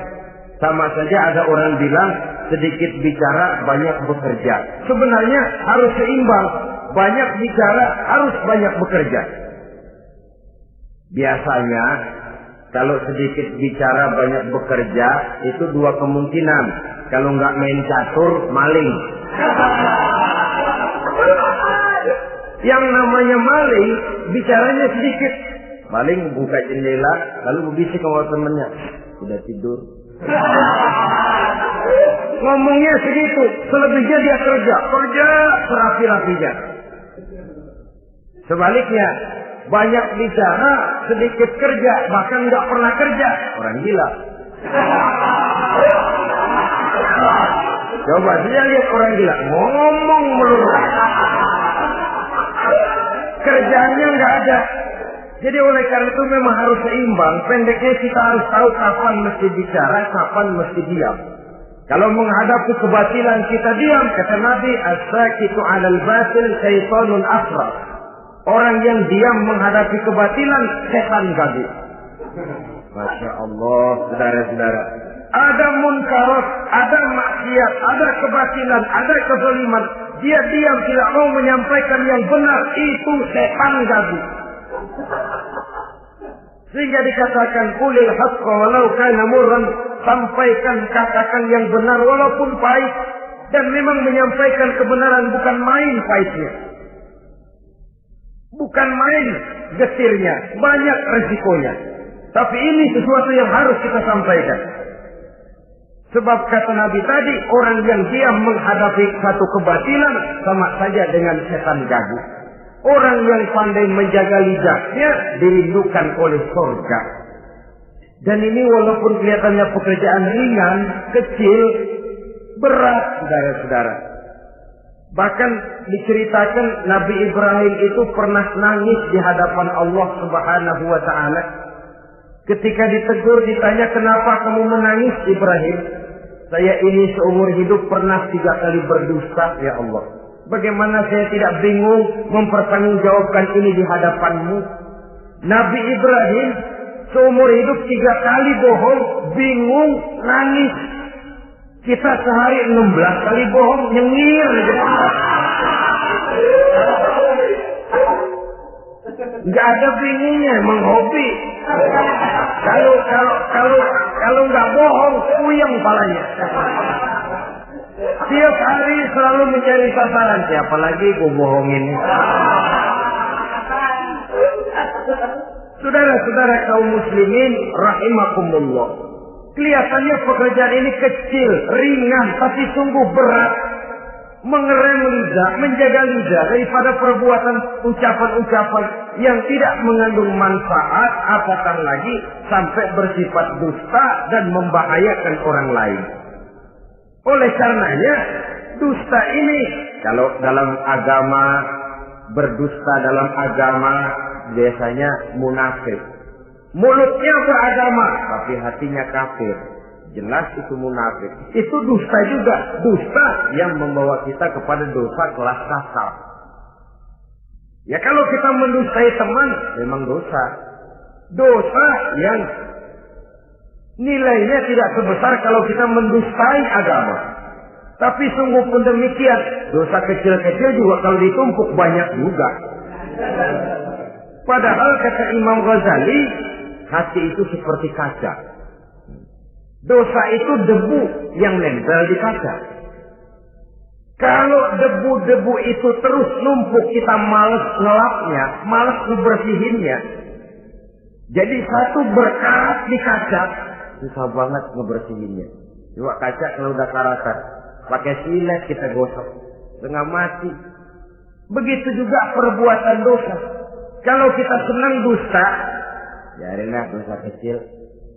Sama saja ada orang bilang sedikit bicara banyak bekerja. Sebenarnya harus seimbang. Banyak bicara harus banyak bekerja. Biasanya kalau sedikit bicara banyak bekerja itu dua kemungkinan. Kalau nggak main catur, maling. Yang namanya maling, bicaranya sedikit. Maling buka jendela, lalu berbisik sama temennya. Sudah tidur. Ngomongnya segitu, selebihnya dia kerja serapi-rapinya. Sebaliknya, banyak bicara, sedikit kerja, bahkan nggak pernah kerja. Orang gila. Coba dia lihat orang gila, ngomong melulu. Kerjanya nggak ada. Jadi oleh karena itu memang harus seimbang. Pendeknya kita harus tahu kapan mesti bicara, kapan mesti diam. Kalau menghadapi kebatilan kita diam, kata Nabi, as-sakitu 'alal batil syaitanun asra. Orang yang diam menghadapi kebatilan, setan gaduh. Masya Allah, saudara-saudara. Ada munkarat, ada maksiat, ada kebatilan, ada kezaliman. Dia diam tidak mau menyampaikan yang benar, itu setan gaduh. Sehingga dikatakan qulil haqqa walau kana murran, sampaikan, katakan yang benar walaupun pahit. Dan memang menyampaikan kebenaran bukan main pahitnya. Bukan main getirnya, banyak resikonya. Tapi ini sesuatu yang harus kita sampaikan. Sebab kata Nabi tadi, orang yang diam menghadapi satu kebatilan sama saja dengan setan gaduh. Orang yang pandai menjaga lidahnya dirindukan oleh surga. Dan ini walaupun kelihatannya pekerjaan ringan, kecil, berat, saudara-saudara. Bahkan diceritakan Nabi Ibrahim itu pernah nangis di hadapan Allah Subhanahu wa Ta'ala. Ketika ditegur, ditanya, kenapa kamu menangis Ibrahim? Saya ini seumur hidup pernah 3 kali berdusta, ya Allah. Bagaimana saya tidak bingung mempertanggungjawabkan ini di hadapanmu? Nabi Ibrahim seumur hidup 3 kali bohong, bingung, nangis. Kita sehari 16 kali bohong, nyengir. Nggak ada bingungnya, emang hobi. Kalau nggak bohong, puyeng palanya. Tiap hari selalu mencari sasaran. Siapa lagi gue bohongin? Saudara-saudara kaum muslimin rahimakumullah. Kelihatannya pekerjaan ini kecil, ringan, tapi sungguh berat. Mengerem lidah, menjaga lidah daripada perbuatan ucapan-ucapan yang tidak mengandung manfaat, apatah lagi sampai bersifat dusta dan membahayakan orang lain. Oleh karenanya dusta ini, kalau dalam agama, berdusta dalam agama biasanya munafik. Mulutnya beragama tapi hatinya kafir. Jelas itu munafik. Itu dusta juga. Dusta yang membawa kita kepada dosa kelas kasar. Ya kalau kita mendustai teman memang dosa. Dosa yang nilainya tidak sebesar kalau kita mendustai agama. Tapi sungguh pun demikian, dosa kecil-kecil juga kalau ditumpuk banyak juga. Padahal kata Imam Ghazali, hati itu seperti kaca. Dosa itu debu yang nempel di kaca. Kalau debu-debu itu terus numpuk, kita malas ngelapnya, malas ngebersihinnya. Jadi satu berkarat di kaca, susah banget ngebersihinnya. Coba kaca kalau udah karatan, pakai silet kita gosok, setengah mati. Begitu juga perbuatan dosa. Kalau kita senang dusta, biarinlah dosa kecil,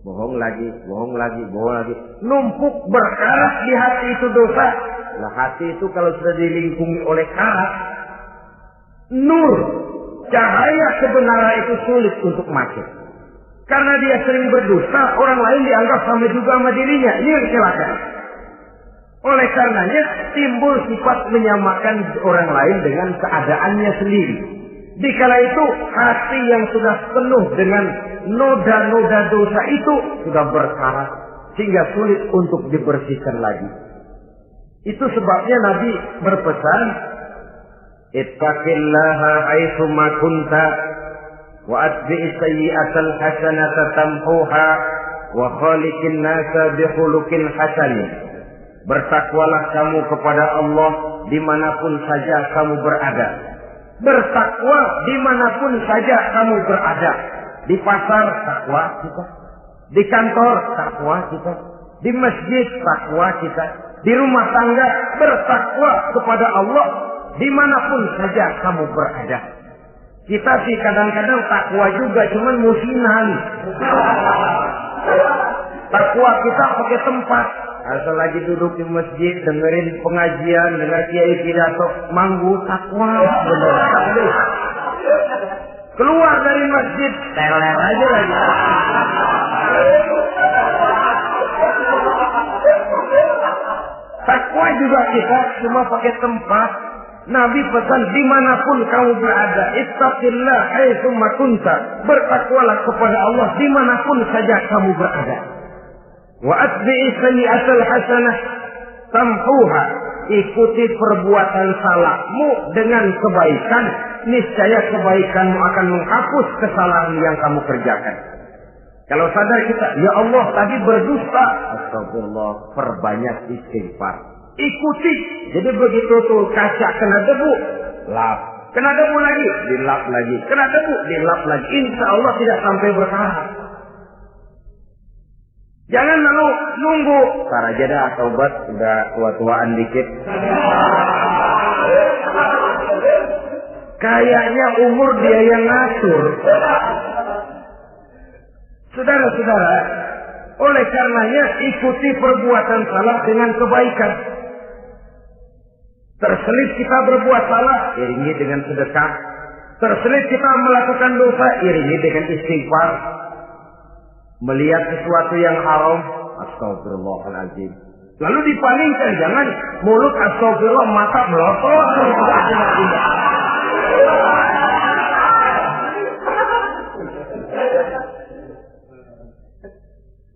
bohong lagi, bohong lagi, bohong lagi. Numpuk berkarat di hati itu dosa. Nah hati itu kalau sudah dilingkungi oleh karat, nur, cahaya kebenaran itu sulit untuk masuk. Karena dia sering berdusta, orang lain dianggap sama juga sama dirinya. Ini yang celaka. Oleh karenanya timbul sifat menyamakan orang lain dengan keadaannya sendiri. Dikala itu hati yang sudah penuh dengan noda-noda dosa itu sudah berkarat sehingga sulit untuk dibersihkan lagi. Itu sebabnya Nabi berpesan, ittaqillaha haitsu ma kunta wa atbi'is sayyi'atal hasanata tamhuha wa khaliqin nasa bi khuluqin hasan. Bertakwalah kamu kepada Allah dimanapun saja kamu berada. Bertakwa dimanapun saja kamu berada. Di pasar takwa kita, di kantor takwa kita, di masjid takwa kita, di rumah tangga bertakwa kepada Allah dimanapun saja kamu berada. Kita sih kadang-kadang takwa juga, cuman musiman. Takwa kita pakai tempat. Asal lagi duduk di masjid, dengerin pengajian, dengar kiai pidato, manggu takwa bener. Keluar dari masjid, teler aja lagi. Takwa juga kita cuma pakai tempat. Nabi pesan dimanapun kamu berada, ittaqillah haitsu ma kunta. Bertakwalah kepada Allah dimanapun saja kamu berada. Wa atbi'is sayyi'atal hasanah tamhuha. Ikuti perbuatan salahmu dengan kebaikan, niscaya kebaikanmu akan menghapus kesalahan yang kamu kerjakan. Kalau sadar kita, ya Allah tadi berdusta, astagfirullah, perbanyak istighfar. Ikuti. Jadi begitu tuh kaca kena debu, lap. Kena debu lagi, dilap lagi. Kena debu, dilap lagi. Insya Allah tidak sampai berkarat. Jangan lalu nunggu. Ntar aja dah taubat, udah tua-tuaan dikit. Kayaknya umur dia yang ngatur. Saudara-saudara, oleh karenanya ikuti perbuatan salah dengan kebaikan. Terselip kita berbuat salah, iringi dengan sedekah. Terselip kita melakukan dosa, iringi dengan istighfar. Melihat sesuatu yang haram, astagfirullahaladzim. Lalu dipalingkan, jangan mulut astagfirullah, mata melotot.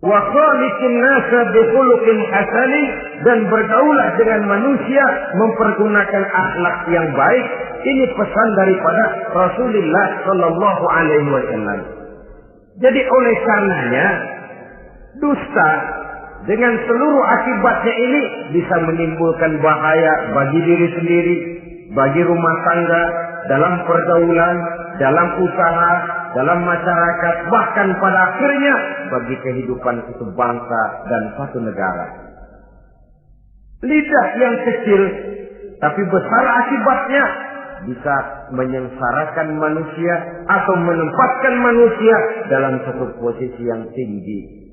Wa khaliqin nasa bi khuluqin hasani, dan bergaulah dengan manusia mempergunakan akhlak yang baik. Ini pesan daripada Rasulullah sallallahu alaihi wasallam. Jadi oleh karenanya dusta dengan seluruh akibatnya ini bisa menimbulkan bahaya bagi diri sendiri, bagi rumah tangga, dalam pergaulan, dalam usaha, dalam masyarakat, bahkan pada akhirnya bagi kehidupan suatu bangsa dan suatu negara. Lidah yang kecil tapi besar akibatnya bisa menyengsarakan manusia atau menempatkan manusia dalam satu posisi yang tinggi.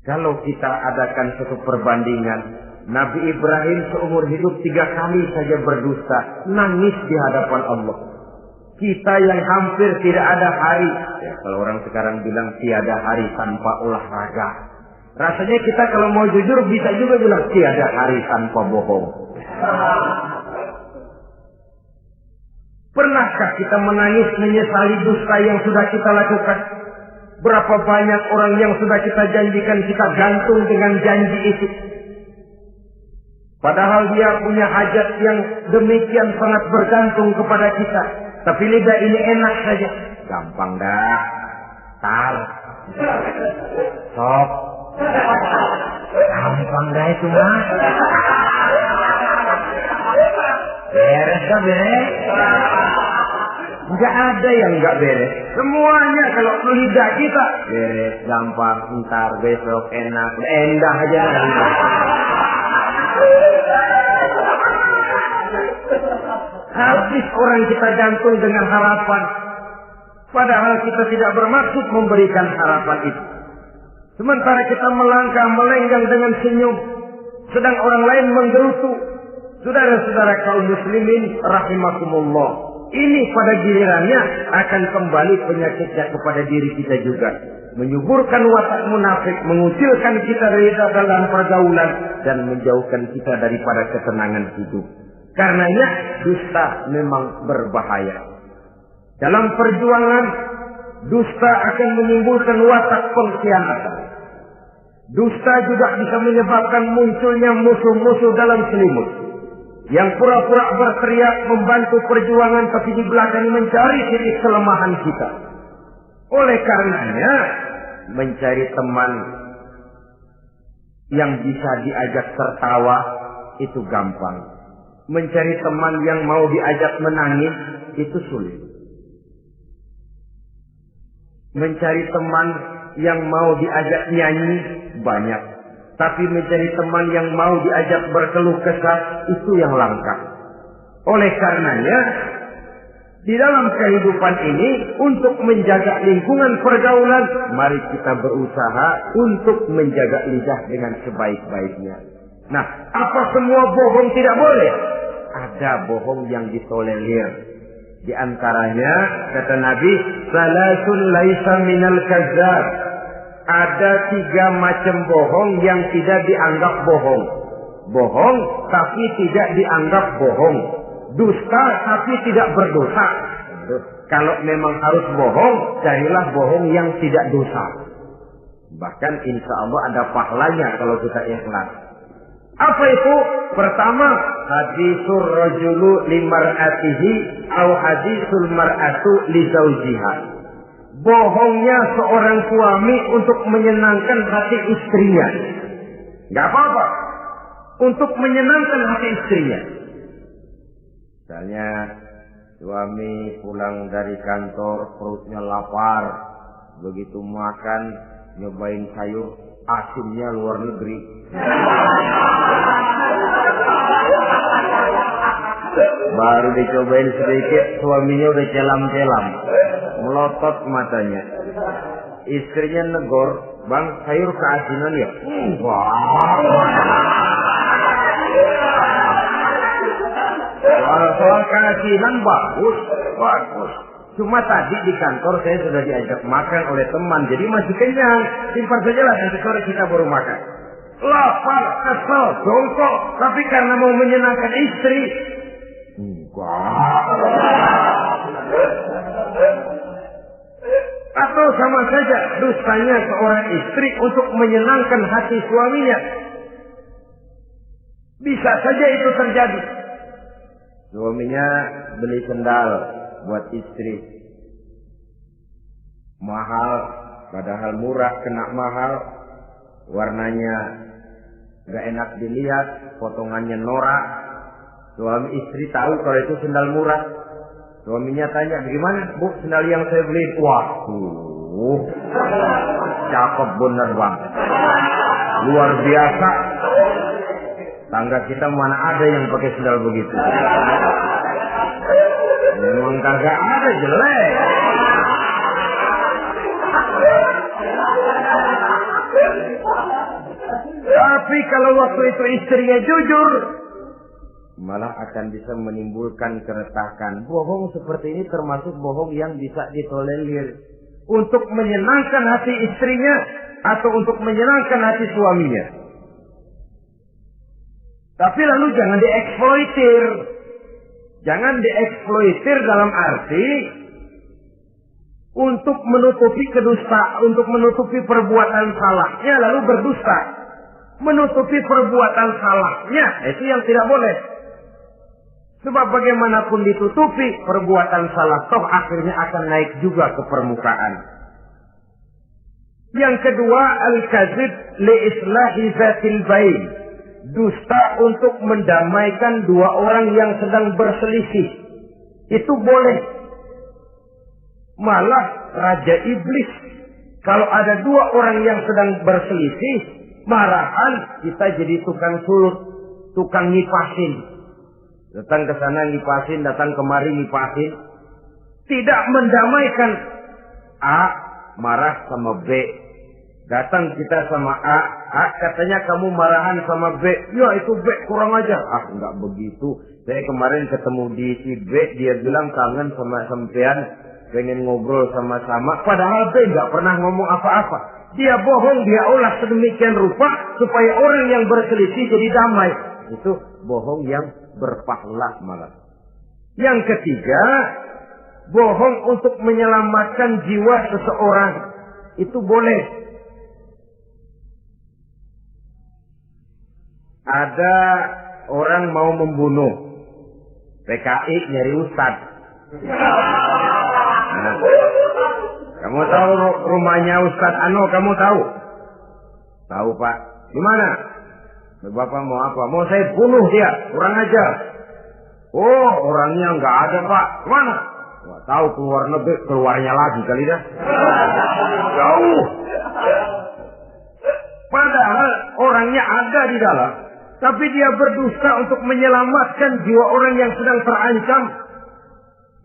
Kalau kita adakan satu perbandingan, Nabi Ibrahim seumur hidup 3 kali saja berdusta, nangis di hadapan Allah. Kita yang hampir tidak ada hari, ya, kalau orang sekarang bilang tiada hari tanpa olahraga. Rasanya kita kalau mau jujur bisa juga bilang tiada hari tanpa bohong. Pernahkah kita menangis menyesali dusta yang sudah kita lakukan? Berapa banyak orang yang sudah kita janjikan kita gantung dengan janji itu. Padahal dia punya hajat yang demikian sangat bergantung kepada kita. Tapi lidah ini enak saja. Gampang dah. Tar. Sok. Gampang dah itu mah. Beres dah beres. Enggak ada yang enggak beres. Semuanya kalau lidah kita beres, gampang, ntar, besok, enak, endah aja. Habis orang kita gantung dengan harapan. Padahal kita tidak bermaksud memberikan harapan itu. Sementara kita melangkah melenggang dengan senyum, sedang orang lain menggerutu. Saudara-saudara kaum muslimin rahimakumullah, ini pada gilirannya akan kembali penyakitnya kepada diri kita juga. Menyuburkan watak munafik, mengucilkan kita dari dalam pergaulan, dan menjauhkan kita daripada ketenangan hidup. Karenanya dusta memang berbahaya. Dalam perjuangan, dusta akan menimbulkan watak pengkhianatan. Dusta juga bisa menyebabkan munculnya musuh-musuh dalam selimut, yang pura-pura berteriak membantu perjuangan tapi di belakang mencari titik kelemahan kita. Oleh karenanya, mencari teman yang bisa diajak tertawa itu gampang. Mencari teman yang mau diajak menangis itu sulit. Mencari teman yang mau diajak nyanyi banyak. Tapi mencari teman yang mau diajak berkeluh kesah itu yang langka. Oleh karenanya, di dalam kehidupan ini untuk menjaga lingkungan pergaulan, mari kita berusaha untuk menjaga lidah dengan sebaik-baiknya. Nah, apa semua bohong tidak boleh? Ada bohong yang ditolerir. Di antaranya, kata Nabi, salasun laisa minal kazzab. Ada 3 macam bohong yang tidak dianggap bohong. Bohong tapi tidak dianggap bohong. Dusta tapi tidak berdosa. Kalau memang harus bohong, carilah bohong yang tidak dosa. Bahkan insya Allah ada pahalanya kalau kita ikhlas. Apa itu? Pertama, hadisul rajulu limar'atihi au hadisul mar'atu li zawjiha. Bohongnya seorang suami untuk menyenangkan hati istrinya. Gak apa-apa. Untuk menyenangkan hati istrinya. Misalnya, suami pulang dari kantor, perutnya lapar. Begitu makan, nyobain sayur, asinnya luar negeri. Baru dicobain sedikit, suaminya udah celam-celam. Melotot matanya. Istrinya negor, bang, sayur keasinan ya? Wah. Soal keasinan bagus. Cuma tadi di kantor saya sudah diajak makan oleh teman, jadi masih kenyang. Simpan saja lah, nanti sore kita baru makan. Lapar, kesel, jongkok, tapi karena mau menyenangkan istri. Atau sama saja dustanya seorang istri untuk menyenangkan hati suaminya. Bisa saja itu terjadi. Suaminya beli sendal buat istri. Mahal, padahal murah kena mahal. Warnanya gak enak dilihat, potongannya norak. Suami istri tahu kalau itu sendal murah. Suaminya tanya, gimana bu sendal yang saya beli? Wah, cakep bener bang, luar biasa. Tangga kita mana ada yang pakai sendal begitu? Memang kagak ada, jelek. Tapi kalau waktu itu istrinya jujur, malah akan bisa menimbulkan keretakan. Bohong seperti ini termasuk bohong yang bisa ditolerir untuk menyenangkan hati istrinya atau untuk menyenangkan hati suaminya. Tapi lalu jangan dieksploitir. Jangan dieksploitir dalam arti untuk menutupi untuk menutupi perbuatan salahnya lalu berdusta. Menutupi perbuatan salahnya, itu yang tidak boleh. Sebab bagaimanapun ditutupi perbuatan salah, toh akhirnya akan naik juga ke permukaan. Yang kedua, al-kadzib li islahi zatil bain. Dusta untuk mendamaikan dua orang yang sedang berselisih. Itu boleh. Malah Raja Iblis, kalau ada dua orang yang sedang berselisih, marahan kita jadi tukang sulut, tukang ngipasin. Datang ke sana ngipasin, datang kemari ngipasin. Tidak mendamaikan. A marah sama B. Datang kita sama A katanya kamu marahan sama B. Ya itu B kurang aja. Enggak begitu. Saya kemarin ketemu di si B, dia bilang kangen sama sampean, pengen ngobrol sama-sama. Padahal B enggak pernah ngomong apa-apa. Dia bohong, dia olah sedemikian rupa supaya orang yang berselisih jadi damai. Itu bohong yang berpahala malah. Yang ketiga, bohong untuk menyelamatkan jiwa seseorang. Itu boleh. Ada orang mau membunuh. PKI nyari ustad. Nah, kamu tahu rumahnya Ustad Ano, kamu tahu? Tahu Pak. Di mana? Bapak mau apa? Mau saya bunuh dia, kurang ajar. Oh, orangnya nggak ada Pak. Kemana? Nggak tahu, keluar negeri, keluarnya lagi kali dah. Jauh. Padahal orangnya ada di dalam, tapi dia berdusta untuk menyelamatkan jiwa orang yang sedang terancam.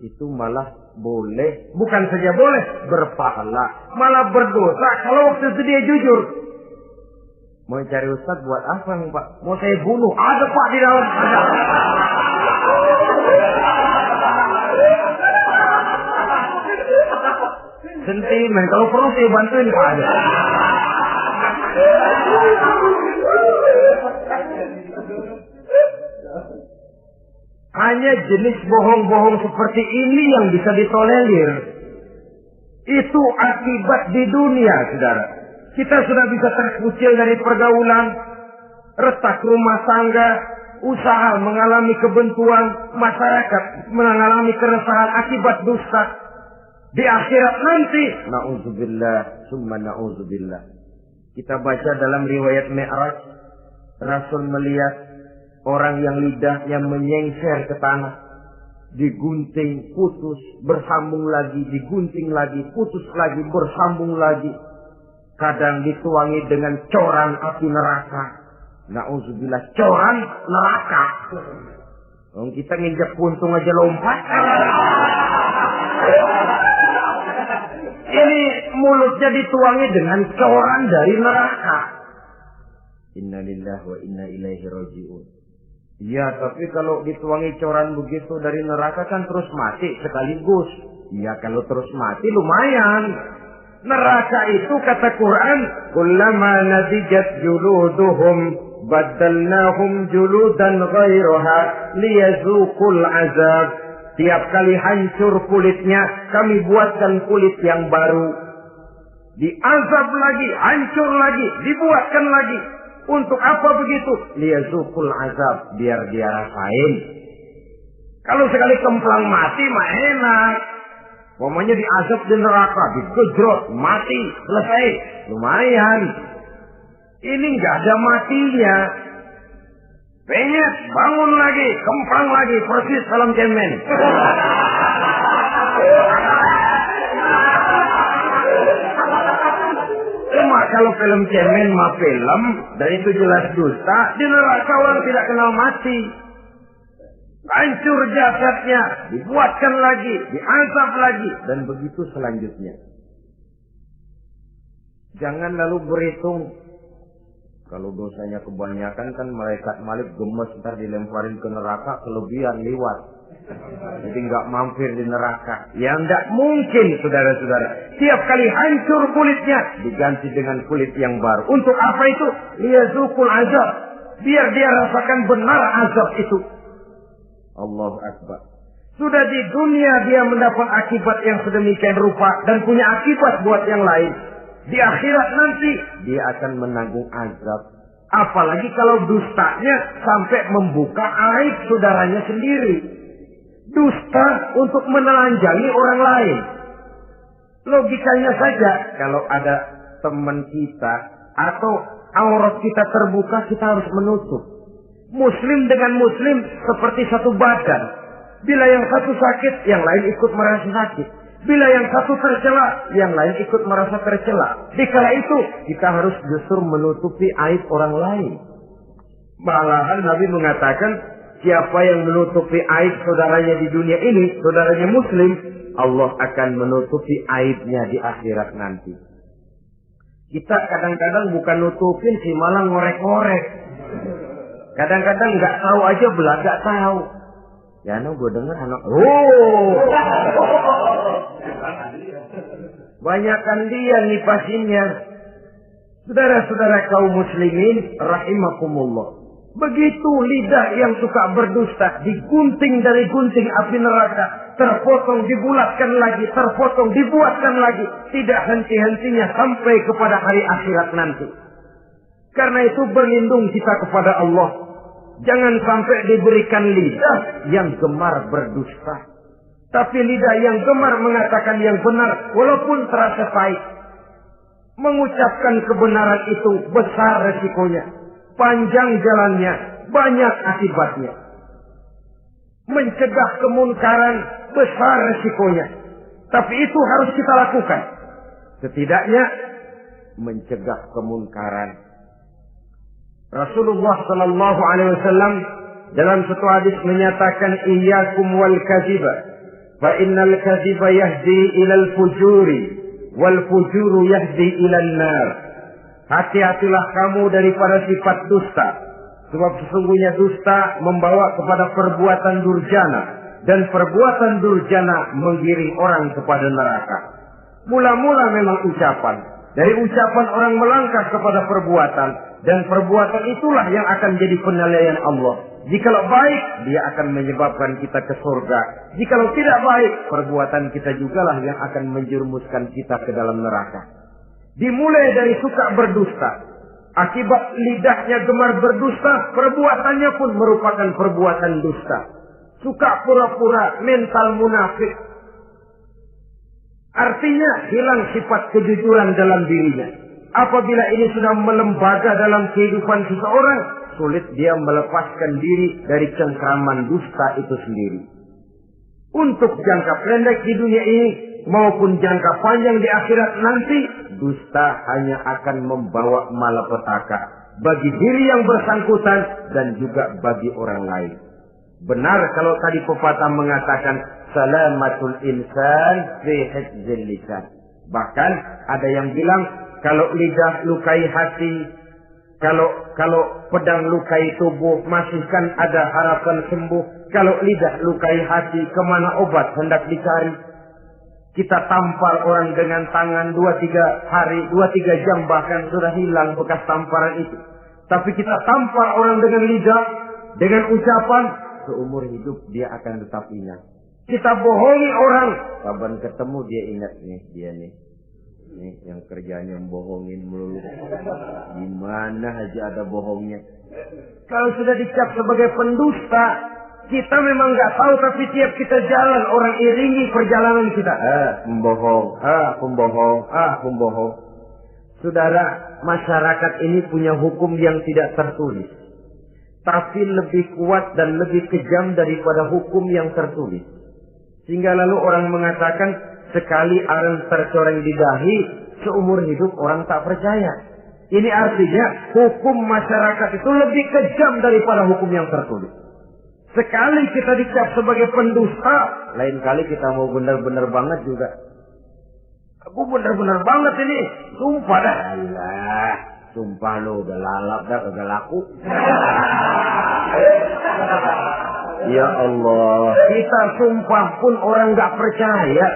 Itu malah boleh, bukan saja boleh, berpahala, malah berdosa kalau waktu itu dia jujur. Mau cari ustaz buat apa nih Pak? Mau saya bunuh? Ada Pak di dalam. Ada. Sentimen, kalau perlu saya bantuin Pak. Ada. Hanya jenis bohong-bohong seperti ini yang bisa ditolerir. Itu akibat di dunia, saudara. Kita sudah bisa terkucil dari pergaulan, retak rumah tangga, usaha mengalami kebuntuan, masyarakat mengalami keresahan akibat dusta. Di akhirat nanti, na'udzubillah, summa na'udzubillah. Kita baca dalam riwayat Mi'raj, Rasul melihat orang yang lidahnya menyengser ke tanah, digunting, putus, bersambung lagi, digunting lagi, putus lagi, bersambung lagi. Kadang dituangi dengan coran api neraka. Na'udzubillah, coran neraka. Kita nginjak puntung aja lompat. Ini mulutnya dituangi dengan coran dari neraka. Innalillahi wa inna ilaihi raji'un. Ya, tapi kalau dituangi coran begitu dari neraka kan terus mati sekaligus. Ya, kalau terus mati lumayan. Neraka itu kata Quran, kullama nadijat juluduhum baddalnahum juludan ghairaha liyazuqul azab. Tiap kali hancur kulitnya, kami buatkan kulit yang baru. Diazab lagi, hancur lagi, dibuatkan lagi. Untuk apa begitu? Liyazuqul azab, biar dia rasain. Kalau sekali kemplang mati mah enak. Pokoknya diazab di neraka, digejrot, mati, selesai. Lumayan. Ini nggak ada matinya. Penyet, bangun lagi, kemplang lagi, persis film cemen. Cuma kalau film cemen mah film, dan itu jelas dusta, di neraka orang tidak kenal mati. Hancur jasadnya, dibuatkan lagi, diazab lagi, dan begitu selanjutnya. Jangan lalu berhitung, Kalau dosanya kebanyakan kan malaikat Malik gemes, ntar dilemparin ke neraka, kelebihan liwat. Jadi nggak mampir di neraka. Ya nggak mungkin, saudara-saudara. Tiap kali hancur kulitnya, diganti dengan kulit yang baru. Untuk apa itu? Liyazukul azab. Biar dia rasakan benar azab itu. Allahu Akbar. Sudah di dunia dia mendapat akibat yang sedemikian rupa dan punya akibat buat yang lain. Di akhirat nanti dia akan menanggung azab. Apalagi kalau dustanya sampai membuka aib saudaranya sendiri. Dusta untuk menelanjangi orang lain. Logikanya saja, kalau ada teman kita atau aurat kita terbuka, kita harus menutup. Muslim dengan muslim seperti satu badan. Bila yang satu sakit, yang lain ikut merasa sakit. Bila yang satu tercela, yang lain ikut merasa tercela. Dikala itu, kita harus justru menutupi aib orang lain. Malahan Nabi mengatakan, siapa yang menutupi aib saudaranya di dunia ini, saudaranya muslim, Allah akan menutupi aibnya di akhirat nanti. Kita kadang-kadang bukan nutupin sih, malah ngorek-ngorek. Kadang-kadang nggak tahu aja belah nggak tahu. Ya gue dengar anak, banyakan dia nipasinnya. Saudara-saudara kaum muslimin rahimakumullah. Begitu lidah yang suka berdusta digunting dari gunting api neraka, terpotong dibulatkan lagi, terpotong dibuatkan lagi, tidak henti-hentinya sampai kepada hari akhirat nanti. Karena itu berlindung kita kepada Allah. Jangan sampai diberikan lidah yang gemar berdusta. Tapi lidah yang gemar mengatakan yang benar walaupun terasa pahit. Mengucapkan kebenaran itu besar resikonya. Panjang jalannya, banyak akibatnya. Mencegah kemunkaran besar resikonya. Tapi itu harus kita lakukan. Setidaknya mencegah kemunkaran. Rasulullah sallallahu alaihi wasallam dalam satu hadis menyatakan iyyakum wal kadhiba fa innal kadhiba yahdi ilal fujuri wal fujuru yahdi ilal nar. Hati-hatilah kamu daripada sifat dusta, sebab sesungguhnya dusta membawa kepada perbuatan durjana dan perbuatan durjana menggiring orang kepada neraka. Mula-mula memang ucapan, dari ucapan orang melangkah kepada perbuatan. Dan perbuatan itulah yang akan jadi penilaian Allah. Jikalau baik, dia akan menyebabkan kita ke surga. Jikalau tidak baik, perbuatan kita jugalah yang akan menjerumuskan kita ke dalam neraka. Dimulai dari suka berdusta. Akibat lidahnya gemar berdusta, perbuatannya pun merupakan perbuatan dusta. Suka pura-pura, mental munafik. Artinya hilang sifat kejujuran dalam dirinya. Apabila ini sudah melembaga dalam kehidupan seseorang, sulit dia melepaskan diri dari cengkraman dusta itu sendiri. Untuk jangka pendek di dunia ini maupun jangka panjang di akhirat nanti, dusta hanya akan membawa malapetaka bagi diri yang bersangkutan dan juga bagi orang lain. Benar kalau tadi pepatah mengatakan salamatul insan fi hifdzil lisan. Bahkan ada yang bilang kalau lidah lukai hati, kalau pedang lukai tubuh, masihkan ada harapan sembuh. Kalau lidah lukai hati, kemana obat hendak dicari? Kita tampar orang dengan tangan 2-3 hari, 2-3 jam bahkan sudah hilang bekas tamparan itu. Tapi kita tampar orang dengan lidah, dengan ucapan, seumur hidup dia akan tetap ingat. Kita bohongi orang, kapan ketemu dia ingat nih, dia nih. Nih yang kerjanya bohongin melulu. Gimana aja ada bohongnya. Kalau sudah dicap sebagai pendusta, kita memang nggak tahu, tapi tiap kita jalan orang iringi perjalanan kita. Pembohong, pembohong, pembohong. Saudara, masyarakat ini punya hukum yang tidak tertulis, tapi lebih kuat dan lebih kejam daripada hukum yang tertulis. Sehingga lalu orang mengatakan, sekali arang tercoreng di dahi, seumur hidup orang tak percaya. Ini artinya hukum masyarakat itu lebih kejam daripada hukum yang tertulis. Sekali kita dicap sebagai pendusta, lain kali kita mau benar-benar banget juga. Aku benar-benar banget ini, sumpah dah. Allah, sumpah lo udah lalap dah kagak laku. Ya Allah, kita sumpah pun orang nggak percaya.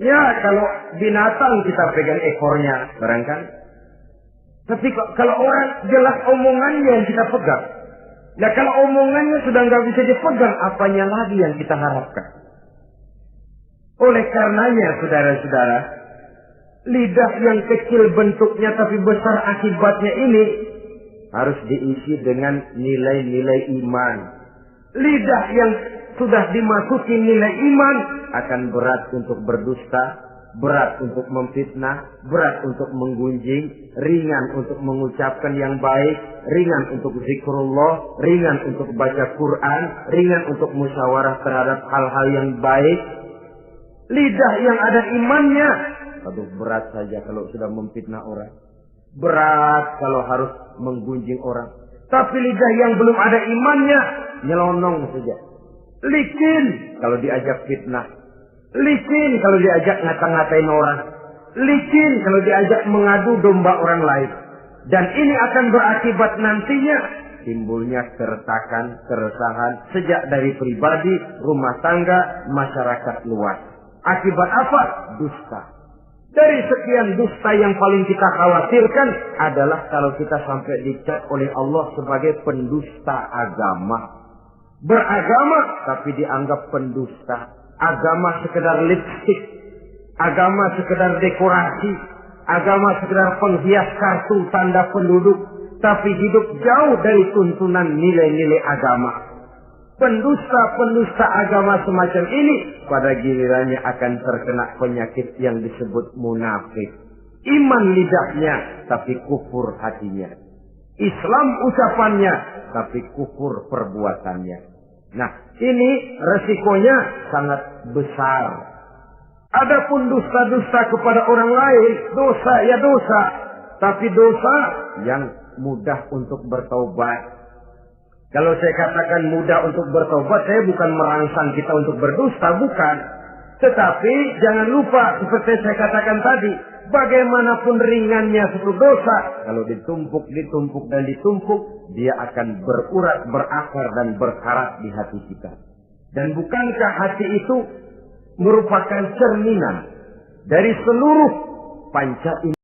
Ya kalau binatang kita pegang ekornya, barangkali. Tapi kalau orang jelas omongannya yang kita pegang. Nah kalau omongannya sudah nggak bisa dipegang, apanya lagi yang kita harapkan? Oleh karenanya, saudara-saudara, lidah yang kecil bentuknya tapi besar akibatnya ini harus diisi dengan nilai-nilai iman. Lidah yang sudah dimasuki nilai iman akan berat untuk berdusta, berat untuk memfitnah, berat untuk menggunjing, ringan untuk mengucapkan yang baik, ringan untuk zikrullah, ringan untuk baca Quran, ringan untuk musyawarah terhadap hal-hal yang baik. Lidah yang ada imannya, aduh berat saja kalau sudah memfitnah orang. Berat kalau harus menggunjing orang. Tapi lidah yang belum ada imannya, nyelonong saja. Licin kalau diajak fitnah. Licin kalau diajak ngata-ngatain orang. Licin kalau diajak mengadu domba orang lain. Dan ini akan berakibat nantinya timbulnya keretakan, keresahan sejak dari pribadi, rumah tangga, masyarakat luas. Akibat apa? Dusta. Dari sekian dusta yang paling kita khawatirkan adalah kalau kita sampai dicap oleh Allah sebagai pendusta agama. Beragama tapi dianggap pendusta. Agama sekedar lipstik. Agama sekedar dekorasi. Agama sekedar penghias kartu tanda penduduk. Tapi hidup jauh dari tuntunan nilai-nilai agama. Pendusta-pendusta agama semacam ini pada gilirannya akan terkena penyakit yang disebut munafik. Iman lidahnya tapi kufur hatinya. Islam ucapannya tapi kufur perbuatannya. Nah, ini resikonya sangat besar. Adapun dusta-dusta kepada orang lain, dosa ya dosa, tapi dosa yang mudah untuk bertaubat. Kalau saya katakan mudah untuk bertobat, saya bukan merangsang kita untuk berdusta, bukan. Tetapi jangan lupa, seperti saya katakan tadi, bagaimanapun ringannya suatu dosa, kalau ditumpuk, dan ditumpuk, dia akan berurat, berakar, dan berkarat di hati kita. Dan bukankah hati itu merupakan cerminan dari seluruh panca indera?